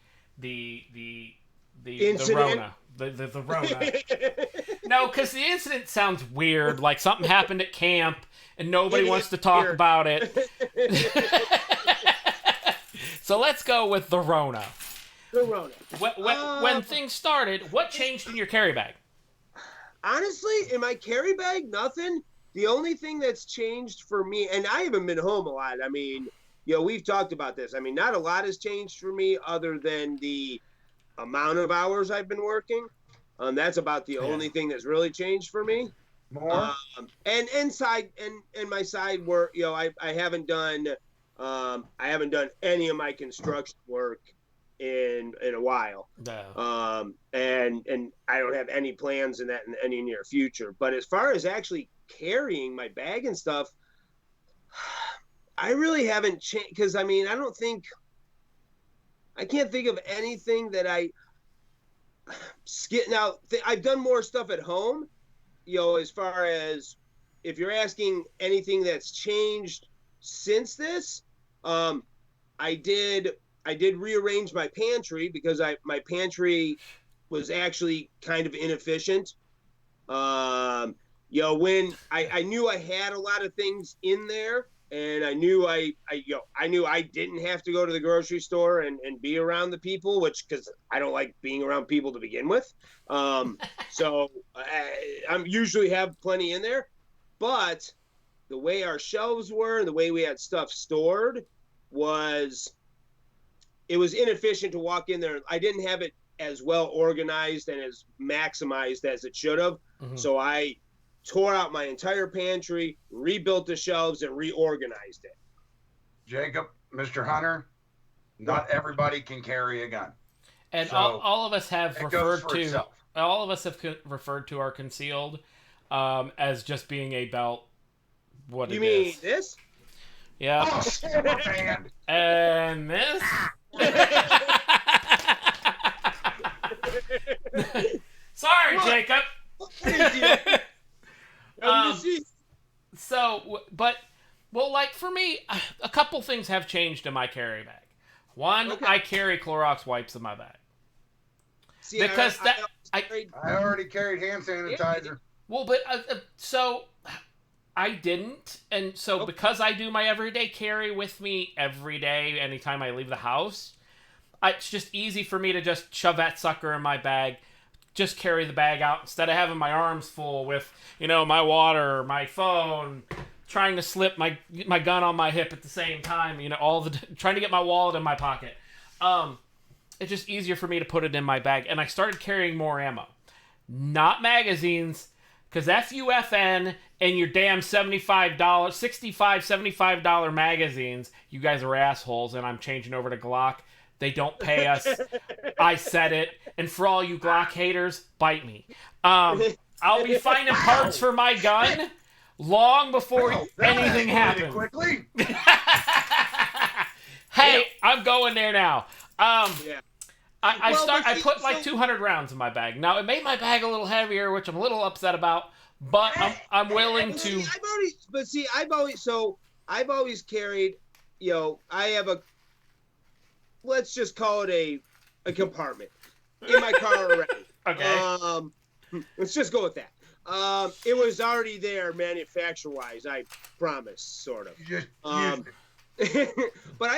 Incident? Rona, the Rona. No, because the incident sounds weird, like something happened at camp and nobody It wants is to talk weird. about it. So let's go with the Rona. The Rona. When things started, what changed in your carry bag? Honestly, in my carry bag, nothing. The only thing that's changed for me, and I haven't been home a lot. I mean, we've talked about this. I mean, not a lot has changed for me other than the amount of hours I've been working. That's about the only thing that's really changed for me. More? And inside and my side work, I haven't done any of my construction work in a while. No. And I don't have any plans in that in any near future. But as far as actually carrying my bag and stuff, I really haven't changed, because I mean, I can't think of anything that I've done more stuff at home, as far as if you're asking anything that's changed since this. I did rearrange my pantry because my pantry was actually kind of inefficient. When I knew I had a lot of things in there, and I knew I knew I didn't have to go to the grocery store and be around the people, because I don't like being around people to begin with. So I'm usually have plenty in there, but the way our shelves were, the way we had stuff stored, it was inefficient to walk in there. I didn't have it as well organized and as maximized as it should have. Mm-hmm. So I tore out my entire pantry, rebuilt the shelves, and reorganized it. Jacob, Mr. Hunter, not everybody can carry a gun. And so all of us have referred to our concealed as just being about what you it is. You mean this? Yeah. Oh, super band. And this? Sorry, Jacob. For me, a couple things have changed in my carry bag. One, I carry Clorox wipes in my bag. See, because I already carried hand sanitizer. Well, but so I didn't, and so because I do my everyday carry with me every day, anytime I leave the house, it's just easy for me to just shove that sucker in my bag, just carry the bag out instead of having my arms full with, my water, my phone, trying to slip my gun on my hip at the same time, trying to get my wallet in my pocket. It's just easier for me to put it in my bag, and I started carrying more ammo. Not magazines, because FUFN and your damn $65, $75 magazines, you guys are assholes, and I'm changing over to Glock. They don't pay us. I said it. And for all you Glock haters, bite me. I'll be finding parts for my gun long before anything happens. Quickly. Hey, I'm going there now. I put like 200 rounds in my bag. Now, it made my bag a little heavier, which I'm a little upset about, but I'm willing to. I've always carried, I have let's just call it a compartment in my car already. Okay. Let's just go with that. It was already there manufacturer-wise, I promise, sort of. But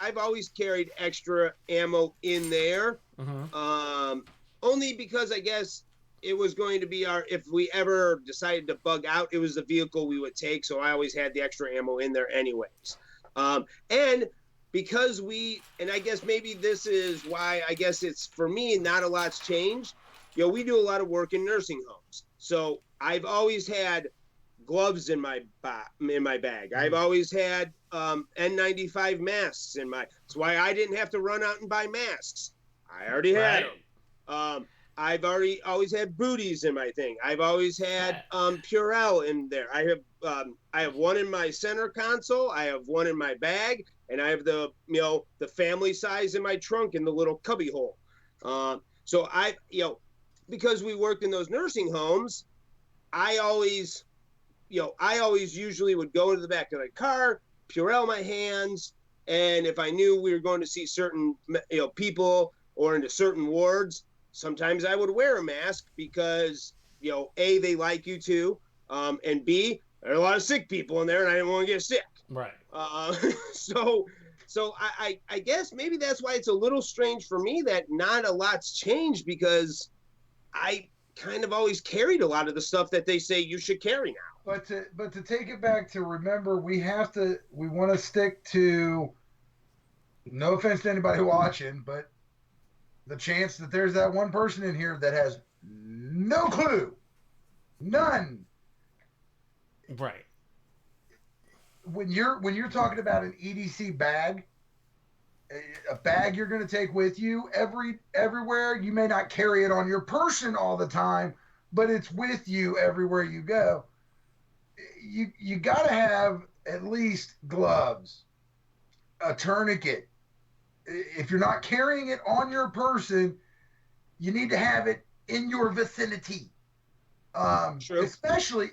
I've always carried extra ammo in there. Mm-hmm. Only because I guess it was going to be if we ever decided to bug out, it was the vehicle we would take. So I always had the extra ammo in there anyways. And because and I guess maybe this is why I guess it's, for me, not a lot's changed. We do a lot of work in nursing homes. So I've always had gloves in my bag. I've always had N95 masks in that's why I didn't have to run out and buy masks. I already had them. I've always had booties in my thing. I've always had Purell in there. I have one in my center console. I have one in my bag, and I have the family size in my trunk in the little cubby hole. So because we worked in those nursing homes, I always usually would go into the back of the car, Purell my hands, and if I knew we were going to see certain people or into certain wards, sometimes I would wear a mask because A, they like you too, and B, there are a lot of sick people in there, and I didn't want to get sick. Right. So I guess maybe that's why it's a little strange for me that not a lot's changed, because I kind of always carried a lot of the stuff that they say you should carry now. But to take it back to, remember, we want to stick to, no offense to anybody watching, but the chance that there's that one person in here that has no clue, none. Right. When you're talking about an EDC bag, a bag you're going to take with you everywhere. You may not carry it on your person all the time, but it's with you everywhere you go. You got to have at least gloves, a tourniquet. If you're not carrying it on your person, you need to have it in your vicinity. True. Especially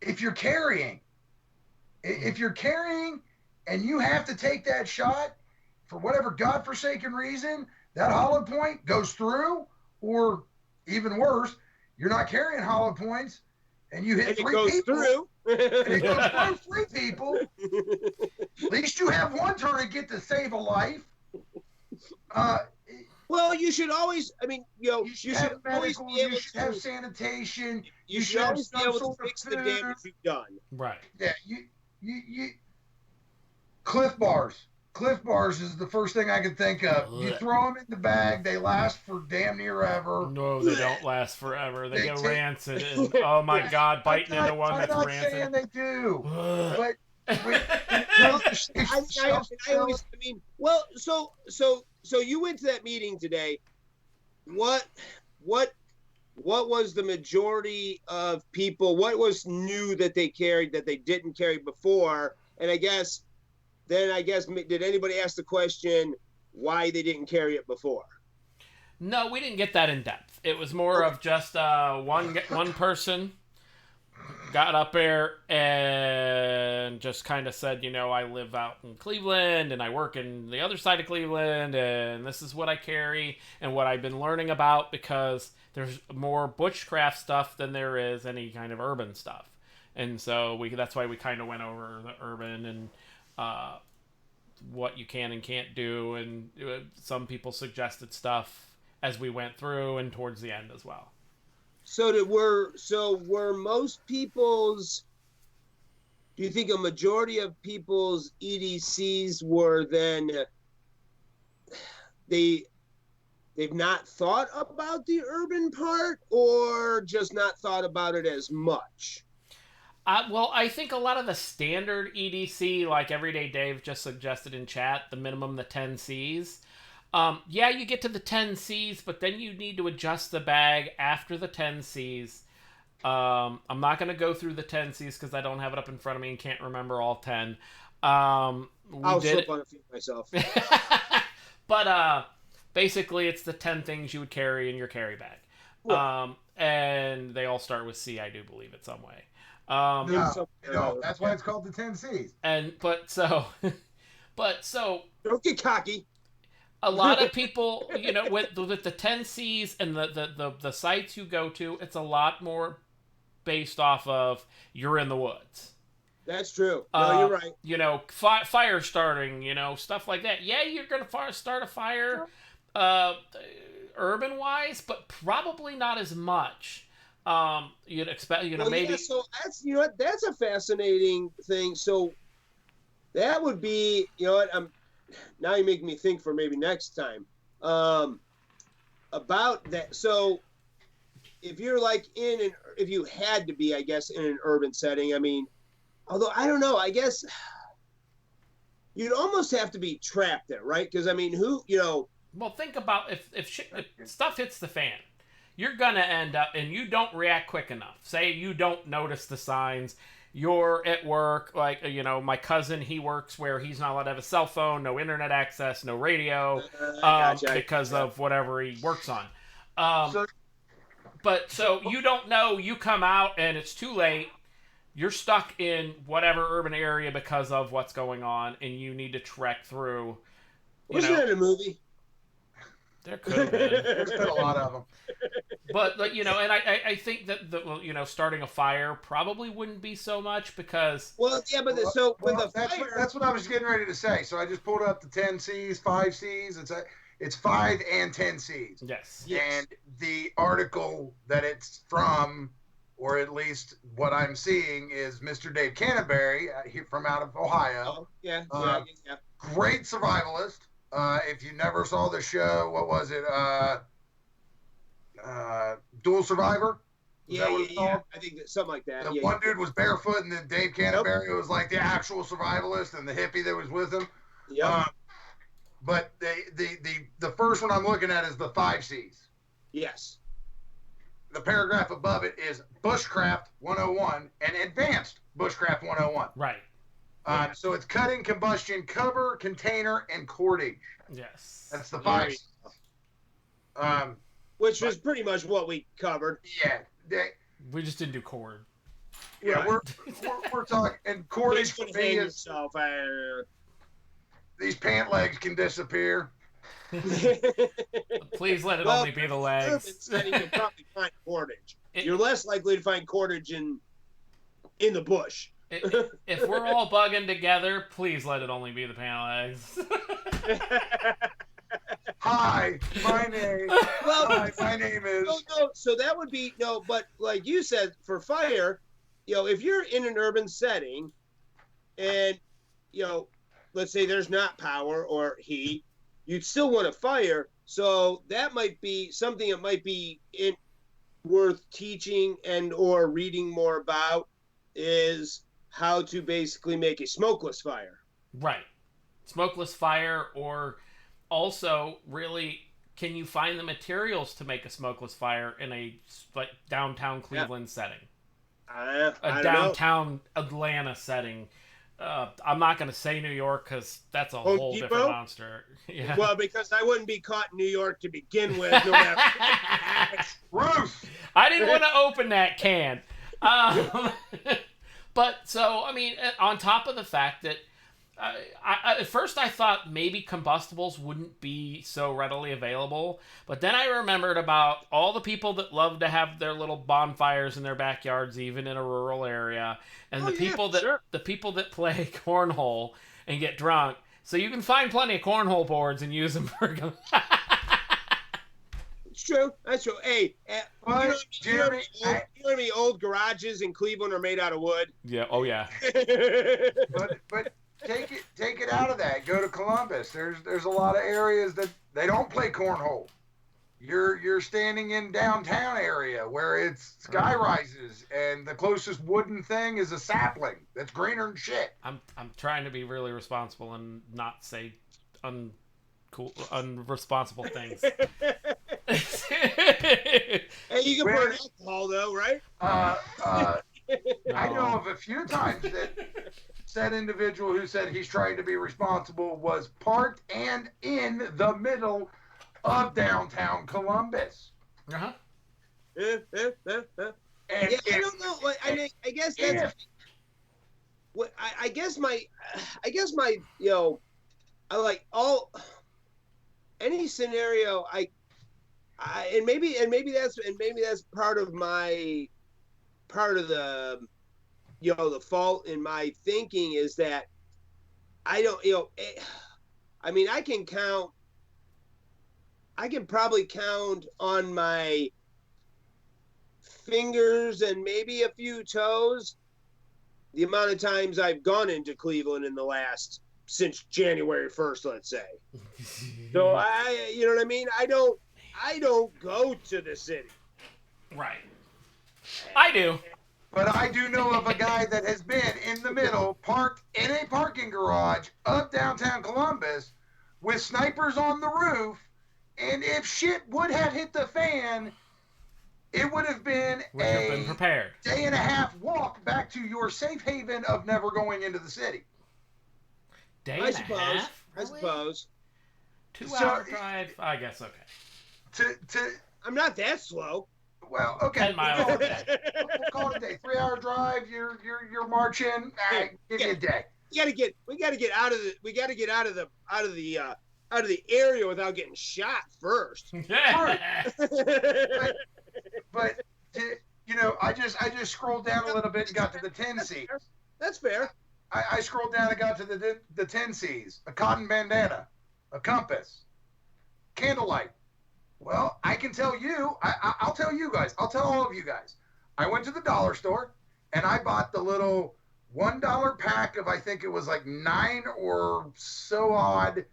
if you're carrying. If you're carrying and you have to take that shot for whatever godforsaken reason, that hollow point goes through, or even worse, you're not carrying hollow points and you hit three people. And it goes through 3 people. At least you have one tourniquet to save a life. Well, you should always, you should always be able to have sanitation. You should always be able to fix the damage you've done. Right. Yeah, you Cliff Bars. Cliff Bars is the first thing I can think of. You throw them in the bag, they last for damn near ever. No, they don't last forever. They get rancid. And, oh my God, biting into one that's rancid. I'm not saying they do. But so you went to that meeting today. What was the majority of people? What was new that they carried that they didn't carry before? And I guess, did anybody ask the question why they didn't carry it before? No, we didn't get that in depth. It was more of just one person got up there and just kind of said, I live out in Cleveland and I work in the other side of Cleveland, and this is what I carry and what I've been learning about, because there's more bushcraft stuff than there is any kind of urban stuff. And so that's why we kind of went over the urban and what you can and can't do, and some people suggested stuff as we went through and towards the end as well. So were most people's, do you think a majority of people's EDCs were then they've not thought about the urban part, or just not thought about it as much? Well, I think a lot of the standard EDC, like Everyday Dave just suggested in chat, the minimum, the 10 Cs. Yeah, you get to the 10 Cs, but then you need to adjust the bag after the 10 Cs. I'm not going to go through the 10 Cs because I don't have it up in front of me and can't remember all 10. I'll slip on a few myself. But basically, it's the 10 things you would carry in your carry bag. Cool. And they all start with C, I do believe, in some way. That's why it's called the 10 Cs. But don't get cocky. A lot of people, with the 10 Cs and the sites you go to, it's a lot more based off of you're in the woods. That's true. No, you're right. Fire starting, stuff like that. Yeah, you're going to start a fire urban-wise, but probably not as much. You'd expect, maybe. Yeah, so that's, that's a fascinating thing. So that would be, now you make me think for maybe next time about that. So if you're if you had to be, I guess, in an urban setting, although I don't know, I guess you'd almost have to be trapped there, right? Because Well, think about if stuff hits the fan, you're gonna end up, and you don't react quick enough. Say you don't notice the signs. You're at work, like, my cousin, he works where he's not allowed to have a cell phone, no internet access, no radio, because of whatever he works on. So you don't know, you come out and it's too late. You're stuck in whatever urban area because of what's going on, and you need to trek through. Wasn't that a movie? There could have been. There's been a lot of them. But you know, and I think that you know, starting a fire probably wouldn't be so much because Well, yeah, but with the fire, that's what I was getting ready to say. So I just pulled up the 10 Cs, 5 Cs. It's 5 and 10 Cs. yes. And the article that it's from, or at least what I'm seeing, is Mr. Dave Canterbury from out of Ohio. Oh, yeah. Great survivalist. If you never saw the show, what was it? Dual Survivor? Yeah. I think that something like that. The one dude was barefoot, and then Dave Canterbury was like the actual survivalist, and the hippie that was with him. Yeah. But the first one I'm looking at is the 5 Cs. Yes. The paragraph above it is Bushcraft 101 and Advanced Bushcraft 101. Right. So it's cutting, combustion, cover, container, and cordage. Yes. That's the 5 Cs. Which was pretty much what we covered. Yeah. We just didn't do cord. Yeah, Right. we're talking, and cordage for Please me hang is yourself. these pant legs can disappear. Please let it only be the Urban legs. setting, you'll probably find cordage. You're less likely to find cordage in the bush. If we're all bugging together, please let it only be the panel legs. Hi, my name is. No. So that would be no, but like you said, for fire, you know, if you're in an urban setting, and you know, let's say there's not power or heat, you'd still want to fire. So that might be something that might be worth teaching and or reading more about is how to basically make a smokeless fire. Right. Smokeless fire, or also really, can you find the materials to make a smokeless fire in a like downtown Cleveland setting? I don't downtown Atlanta setting. I'm not going to say New York because that's a whole Depot? different monster. Yeah. Well, because I wouldn't be caught in New York to begin with, no matter. Bruce. I didn't want to open that can. But so, I mean, on top of the fact that at first I thought maybe combustibles wouldn't be so readily available, but then I remembered about all the people that love to have their little bonfires in their backyards, even in a rural area, and the people that play cornhole and get drunk. So you can find plenty of cornhole boards and use them for. It's true. That's true. Hey, Jeremy, you know how many old garages in Cleveland are made out of wood? Yeah. Oh yeah. but take it out of that. Go to Columbus. There's a lot of areas that they don't play cornhole. You're standing in downtown area where it's sky rises and the closest wooden thing is a sapling that's greener than shit. I'm trying to be really responsible and not say unresponsible things. Hey, you can burn alcohol though, right? I know of a few times that said individual who said he's trying to be responsible was parked and in the middle of downtown Columbus. Uh-huh. And I don't know. I guess that's what I guess my you know, I like any scenario and maybe that's part of the you know, the fault in my thinking is that I don't, you know, I mean, I can probably count on my fingers and maybe a few toes the amount of times I've gone into Cleveland since January 1st, let's say. So you know what I mean? I don't go to the city. Right. I do. But I do know of a guy that has been in the middle, parked in a parking garage of downtown Columbus with snipers on the roof, and if shit would have hit the fan, it would have been prepared. Day and a half walk back to your safe haven of never going into the city. I suppose. 2-hour drive, I guess. Okay. I'm not that slow. Well, okay. 10 miles a day. We'll call it a day. 3-hour drive. You're marching. Give me a day. We gotta get out of the out of the area without getting shot first. But you know, I just scrolled down a little bit and got to the 10 C's. That's fair. I scrolled down and got to the 10 C's. A cotton bandana, a compass, candlelight. Well, I can tell you, I'll tell you guys, I'll tell all of you guys. I went to the dollar store and I bought the little $1 pack of, I think it was like 9 or so odd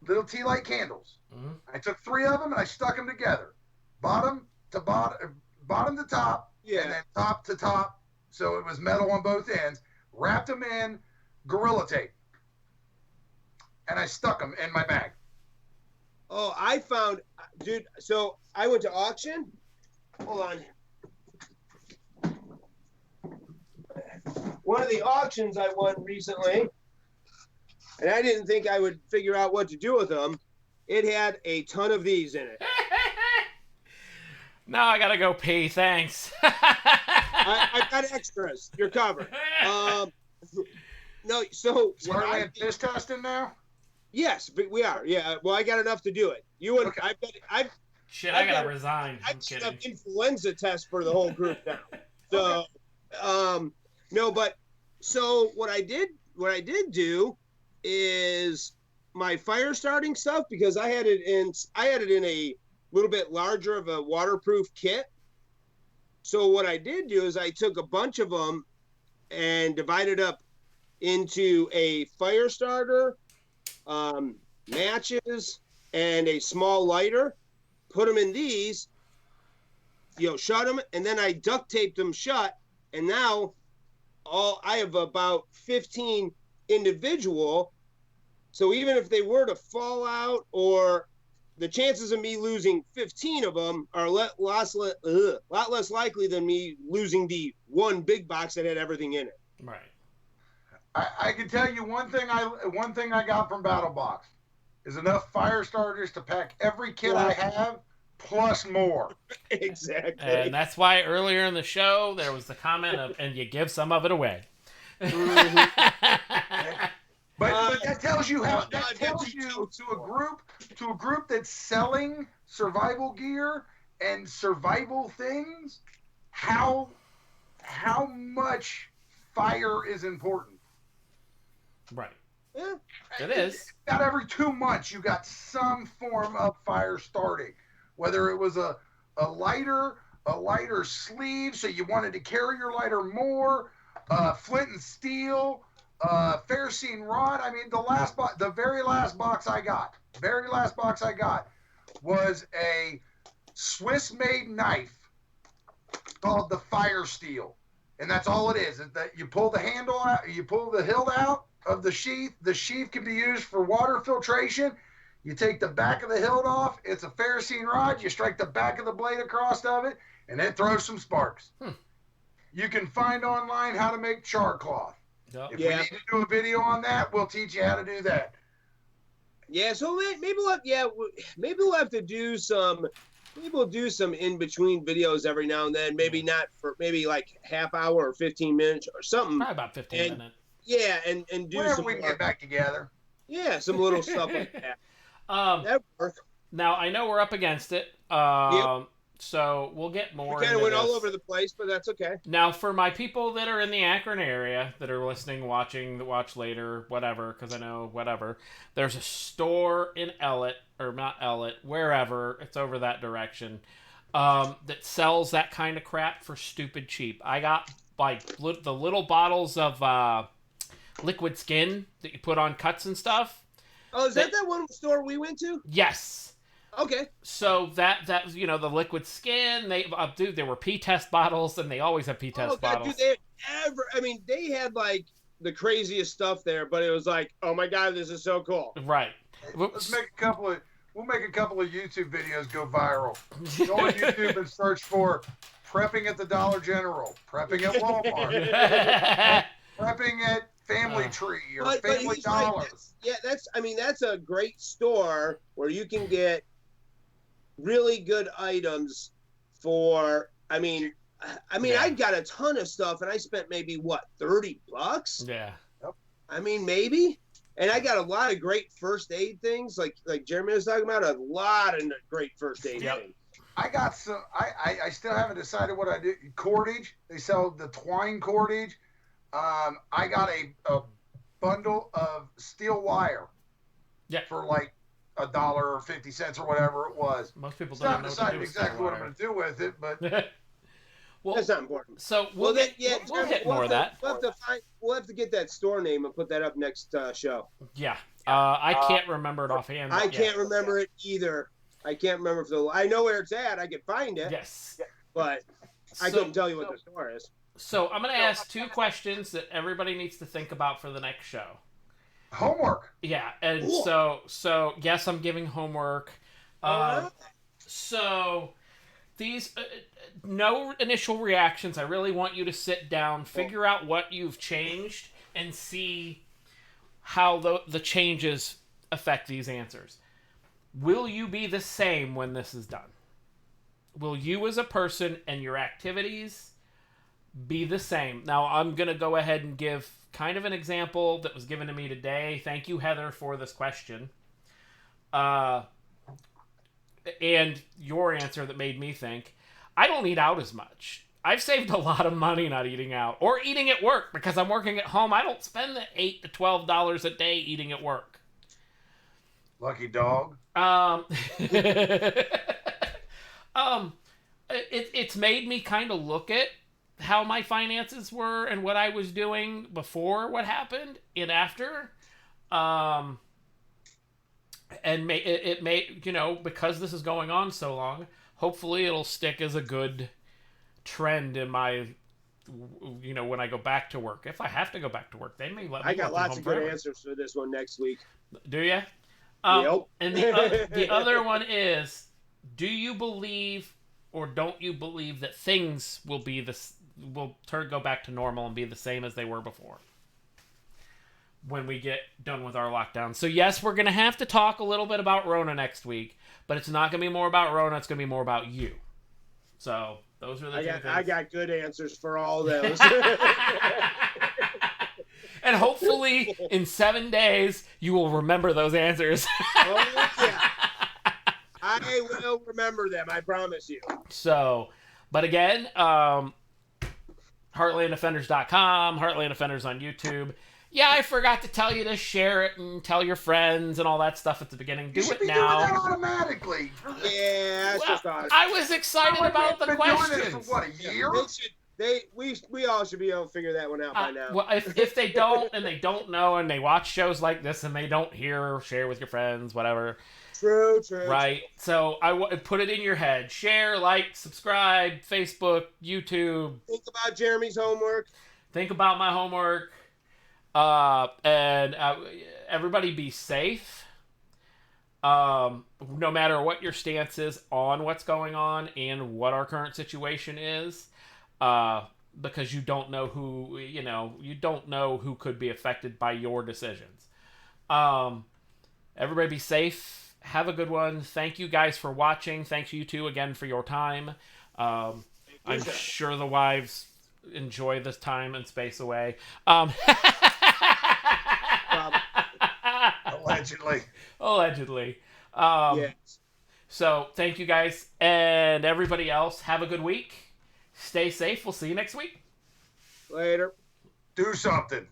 little tea light candles. Mm-hmm. I took 3 of them and I stuck them together, bottom to top, Yeah. and then top to top. So it was metal on both ends. Wrapped them in Gorilla Tape, and I stuck them in my bag. Oh, I found, dude. So I went to auction. Hold on. One of the auctions I won recently, and I didn't think I would figure out what to do with them. It had a ton of these in it. Now I gotta go pee. Thanks. I got extras. You're covered. No, so Heartland piss testing now? Yes, but we are. Yeah. Well, I got enough to do it. You and Okay. Shit, I gotta resign. I'm I've kidding. got an influenza test for the whole group now. So, no, but so what I did do is my fire starting stuff, because I had it in a little bit larger of a waterproof kit. So what I did do is I took a bunch of them and divided up into a fire starter, matches, and a small lighter. Put them in these, shut them, and then I duct taped them shut. And now I have about 15 individual. So even if they were to fall out, or the chances of me losing 15 of them are a lot less likely than me losing the one big box that had everything in it. Right. I can tell you one thing I got from Battle Box is enough fire starters to pack every kit I have, plus more. Exactly. And that's why earlier in the show there was the comment of, and you give some of it away. But that tells you how. That tells you to a group that's selling survival gear and survival things, how much fire is important. Right. Yeah. It is. About every 2 months, you got some form of fire starting, whether it was a lighter sleeve, so you wanted to carry your lighter more, flint and steel. Ferrocene rod. I mean, the very last box I got was a Swiss-made knife called the Fire Steel, and that's all it is. Is that you pull the handle out, you pull the hilt out of the sheath. The sheath can be used for water filtration. You take the back of the hilt off. It's a Ferrocene rod. You strike the back of the blade across of it, and it throws some sparks. You can find online how to make char cloth. Yep. If we need to do a video on that, we'll teach you how to do that. Yeah, so maybe we'll have to do some. Maybe we'll do some in between videos every now and then. Maybe not for maybe like half hour or 15 minutes or something. Probably about 15 minutes. Yeah, and do Whenever some we can get back together. Yeah, some little stuff like that. That works. Now I know we're up against it. So we'll get more. We kind of went all over the place, but that's okay. Now, for my people that are in the Akron area that are listening, watch later, whatever, because I know whatever, there's a store in wherever, it's over that direction, that sells that kind of crap for stupid cheap. I got like the little bottles of liquid skin that you put on cuts and stuff. Oh, is that one store we went to? Yes. Okay. So that the liquid skin, there were P-test bottles, and they always have P-test bottles. Dude, they had like the craziest stuff there, but it was like, oh my god, this is so cool. Right. We'll make a couple of YouTube videos go viral. Go on YouTube and search for prepping at the Dollar General, prepping at Walmart, prepping at Family Tree or Family Dollar. Right. That's a great store where you can get really good items for. I got a ton of stuff, and I spent maybe $30. Yeah. I mean, maybe. And I got a lot of great first aid things, like Jeremy was talking about, a lot of great first aid things. I got some. I still haven't decided what I do. Cordage. They sell the twine cordage. I got a bundle of steel wire. Yeah. For like $1.50 or whatever it was. Most people still don't haven't know decided exactly what I'm going to do with it, but well, that's not important. So we'll hit more of that. We'll have to get that store name and put that up next show. Yeah. I can't remember it offhand. I can't remember it either. I can't remember I know where it's at. I can find it. Yes. But I couldn't tell you what the store is. So I'm going to ask 2 questions that everybody needs to think about for the next show. Homework. Yeah, and cool. so yes, I'm giving homework. So these no initial reactions. I really want you to sit down, figure out what you've changed, and see how the changes affect these answers. Will you be the same when this is done? Will you as a person and your activities be the same? Now, I'm going to go ahead and give kind of an example that was given to me today. Thank you, Heather, for this question. And your answer that made me think, I don't eat out as much. I've saved a lot of money not eating out or eating at work because I'm working at home. I don't spend the $8 to $12 a day eating at work. Lucky dog. It's made me kind of look at how my finances were and what I was doing before what happened and after. And it may, because this is going on so long, hopefully it'll stick as a good trend in my, when I go back to work. If I have to go back to work, they may let me. I got lots of good answers for this one next week. Do you? Yep. And the other one is, do you believe or don't you believe that things will go back to normal and be the same as they were before when we get done with our lockdown? So yes, we're going to have to talk a little bit about Rona next week, but it's not going to be more about Rona. It's going to be more about you. So those are the 2 things. I got good answers for all those. And hopefully in 7 days, you will remember those answers. Oh, yeah. I will remember them. I promise you. So, but again, HeartlandDefenders.com, Heartland Defenders on YouTube. Yeah, I forgot to tell you to share it and tell your friends and all that stuff at the beginning. Do it now. Doing that automatically. Yeah, that's just honest. I was excited about the questions. Doing this for what, a year? We all should be able to figure that one out by now. Well, if they don't and they don't know and they watch shows like this and they don't hear or share with your friends, whatever. True. Right. So put it in your head. Share, like, subscribe, Facebook, YouTube. Think about Jeremy's homework. Think about my homework. And everybody be safe. No matter what your stance is on what's going on and what our current situation is. Because you don't know who could be affected by your decisions. Everybody be safe. Have a good one. Thank you guys for watching. Thanks you two again for your time. I'm sure the wives enjoy this time and space away. Allegedly. Yes. So thank you guys and everybody else. Have a good week. Stay safe. We'll see you next week. Later. Do something.